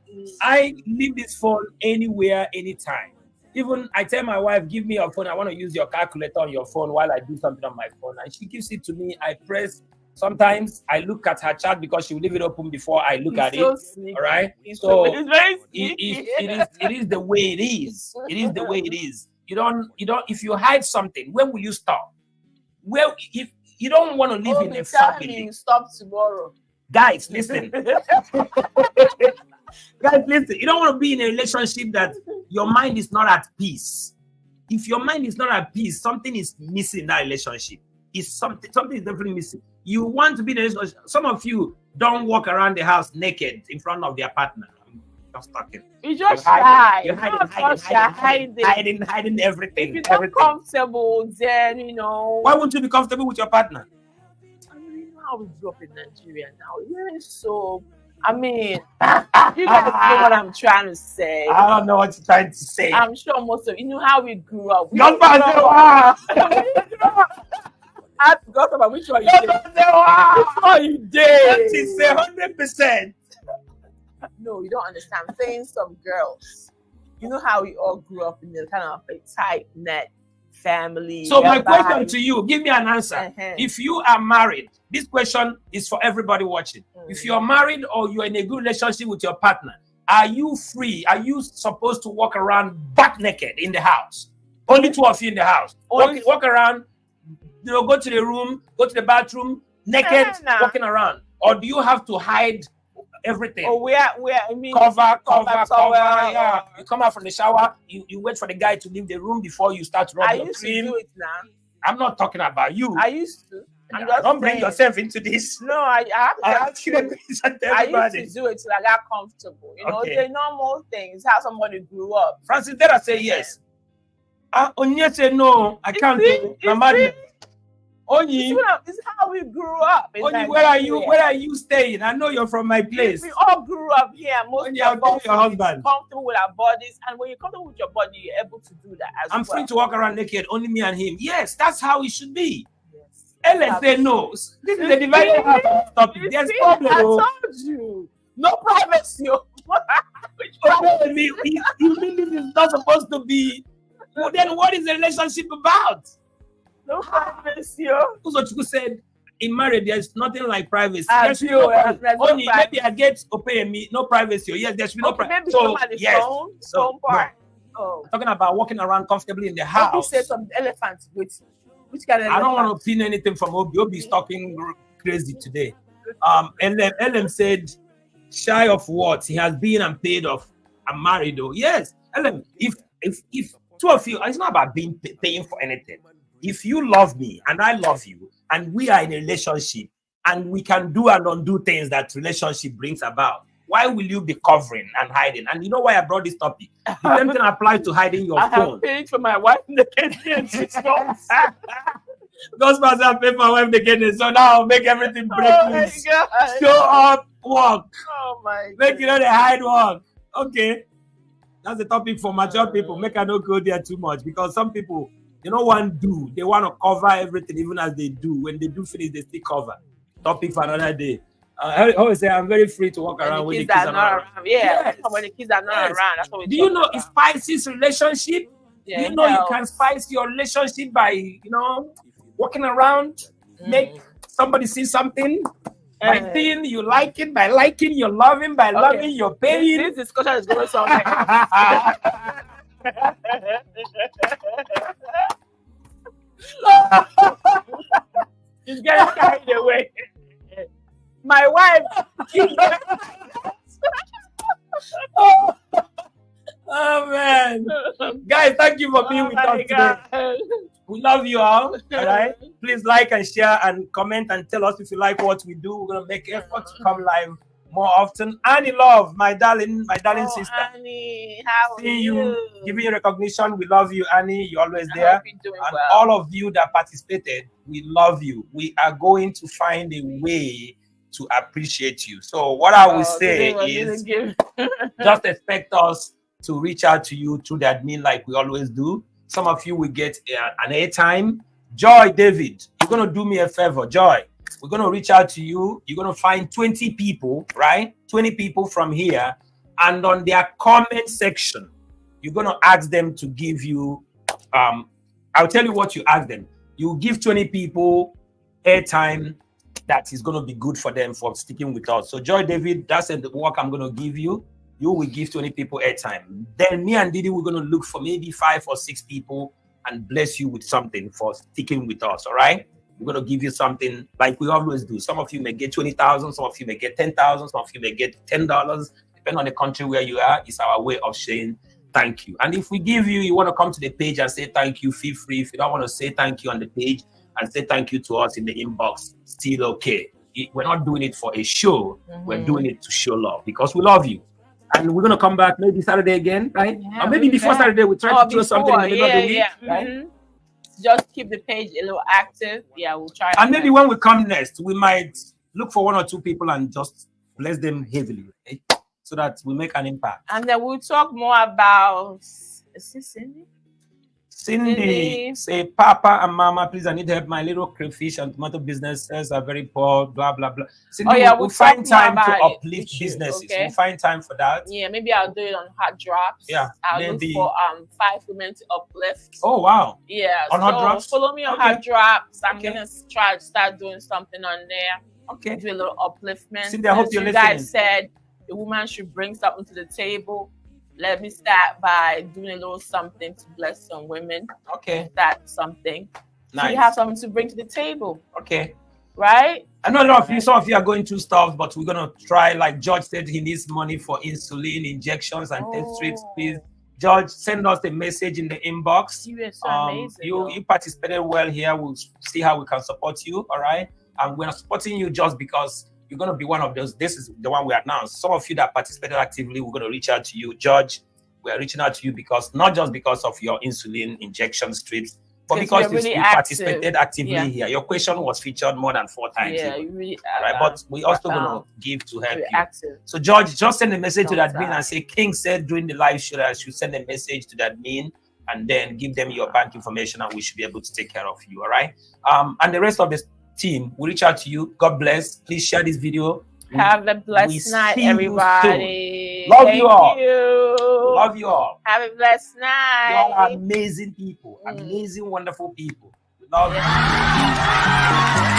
I leave this phone anywhere, anytime. Even I tell my wife, give me your phone. I want to use your calculator on your phone while I do something on my phone. And she gives it to me. I press. Sometimes I look at her chat because she will leave it open before I look at it. Sneaky. All right. It's So very it sneaky. is the way it is. It is the way it is. You don't. If you hide something, when will you stop? Well, if you don't want to live in a family, you stop tomorrow. guys, listen. Guys, listen. You don't want to be in a relationship that your mind is not at peace. If your mind is not at peace, something is missing in that relationship. Something is definitely missing. You want to be in a relationship. Some of you don't walk around the house naked in front of their partner. I'm just talking. You just You're hiding everything. If you're not everything. comfortable, then you know. Why won't you be comfortable with your partner? I mean, you know how we grew up in Nigeria now. Yeah, so I mean, you guys know what I'm trying to say. I don't know what you're trying to say. I'm sure most of you know how we grew up. We Not grew up. I forgot about which one you No, did. no, no. Which one you did? It's 100%. No, you don't understand. I'm saying some girls. You know how we all grew up in the kind of a tight knit family. So my whereby- question to you, give me an answer. Uh-huh. If you are married, this question is for everybody watching. If you're married or you're in a good relationship with your partner, are you free? Are you supposed to walk around butt naked in the house? Only two of you in the house. Walk around, go to the room, go to the bathroom, naked, Nah. walking around. Or do you have to hide everything? Or where I mean Cover. towel, Yeah. or- You come out from the shower, you wait for the guy to leave the room before you start I rubbing your used to cream. do it now. I'm not talking about you. I used to. I'm just Don't bring saying. yourself into this. No, I have I to. ask you the question to I everybody. used to do it till I got comfortable. You know, Okay. the normal things, how somebody grew up. Francis Dera say yes. Onye say no. I can't see? do. You Na madness. This Onyi, is how we grew up. in Onyi, where are you? Nigeria. Where are you staying? I know you're from my place. We all grew up here. Most Onyi, I'll of tell us your husband. comfortable with our bodies, and when you're comfortable with your body, you're able to do that as I'm well. free to walk around naked, only me and him. Yes, that's how it should be. Yes. Ellen say no. This is a divided heart on this topic. You There's see, problem. I Oh. told you. No privacy. Which Oh, you mean this is not supposed to be? Well, then what is the relationship about? no privacy. Uzochukwu said, in marriage, there's nothing like privacy. Ah, There should be no, no privacy. there's no Only privacy. maybe I get me no privacy. Yes, there should be no Okay, privacy. maybe So so, the yes, phone part. no. Oh, Talking about walking around comfortably in the Obi house. said some elephants. Which kind of I don't want elephant? to pin anything from Obi. Obi's talking crazy today. LM said, shy of what? He has been and paid off. I'm married though. Yes, LM. If two of you, it's not about paying for anything. If you love me and I love you, and we are in a relationship, and we can do and undo things that relationship brings about, why will you be covering and hiding? And you know why I brought this topic? The same thing applies to hiding your I phone. have paid for my wife in the kitchen 6 months. Those must have paid my wife the kidney, so now make everything break Oh my loose. God. Show up, walk. Oh my Make you know the hide walk. Okay. That's the topic for mature people. Make I not go there too much because some people, they don't want to do. They want to cover everything even as they do. When they do finish, they still cover. Topic for another day. I always say I'm very free to walk around when the kids are not around. Yeah, Yes. when the kids are not Yes. around. That's what we Do you talk know about. it spices relationship? Yeah, You know you helps. can spice your relationship by, walking around, make somebody see something. By Eh. seeing you like it, by liking you're loving, by Okay. loving you're paying. This discussion is going somewhere. She's getting carried away. My wife. Oh man, guys, thank you for being with us today. We love you all. All right, please like and share and comment and tell us if you like what we do. We're gonna make effort to come live more often. Annie Love, my darling sister. Annie, how are Seeing you? you, giving you recognition. We love you, Annie. You're always I there. hope you're doing And well. all of you that participated, we love you. We are going to find a way to appreciate you. So what I will say is just expect us to reach out to you through the admin like we always do. Some of you will get an airtime. Joy, David, you're going to do me a favor. Joy, we're going to reach out to you. You're going to find 20 people, right? 20 people from here. And on their comment section, you're going to ask them to give you, I'll tell you what you ask them. You give 20 people airtime that is going to be good for them for sticking with us. So Joy, David, that's the work I'm going to give you. You will give 20 people airtime. Then me and Didi, we're going to look for maybe 5 or 6 people and bless you with something for sticking with us, all right? We're going to give you something like we always do. Some of you may get 20,000, some of you may get 10,000, some of you may get $10. Depending on the country where you are, it's our way of saying thank you. And if we give you, you want to come to the page and say thank you, feel free. If you don't want to say thank you on the page and say thank you to us in the inbox, still okay. We're not doing it for a show. We're doing it to show love because we love you. And we're going to come back maybe Saturday again, right? Yeah, or maybe before Saturday, we try to throw something in the middle of the week, right? Just keep the page a little active. Yeah, we'll try. And maybe when we come next, we might look for 1 or 2 people and just bless them heavily, okay? So that we make an impact. And then we'll talk more about, is this Cindy? Cindy say, Papa and Mama, please, I need help. My little crayfish and tomato businesses are very poor, blah, blah, blah. Cindy, we'll find time to uplift businesses. Okay? We'll find time for that. Yeah, maybe I'll do it on Hot Drops. Yeah, I'll look for 5 women to uplift. Oh, wow. Yeah. On Hot Drops? Follow me on Hot Drops. I'm going to try to start doing something on there. Okay. Do a little upliftment. Cindy, I hope you're listening. You guys said the woman should bring something to the table. Let me start by doing a little something to bless some women. Okay. That's something. Nice. So you have something to bring to the table. Okay. Right? I know a lot of you, some of you are going through stuff, but we're going to try, like George said, he needs money for insulin injections and test strips. Please, George, send us a message in the inbox. You are so amazing. You participated well here. We'll see how we can support you. All right. And we're supporting you just because you're going to be one of those. This is the one we announced. Some of you that participated actively, we're going to reach out to you. George, we're reaching out to you because not just because of your insulin injection strips, but because you participated actively here. Your question was featured more than 4 times. Yeah, you really right? But we also going to give to help you. Active. So George, just send a message to the admin and say, King said during the live show I should send a message to the admin and then give them your bank information and we should be able to take care of you. All right. And the rest of the team will reach out to you. God bless. Please share this video. Have a blessed night, everybody. Love you all. Love you all. Have a blessed night. You all are amazing people. Amazing, wonderful people. Love you.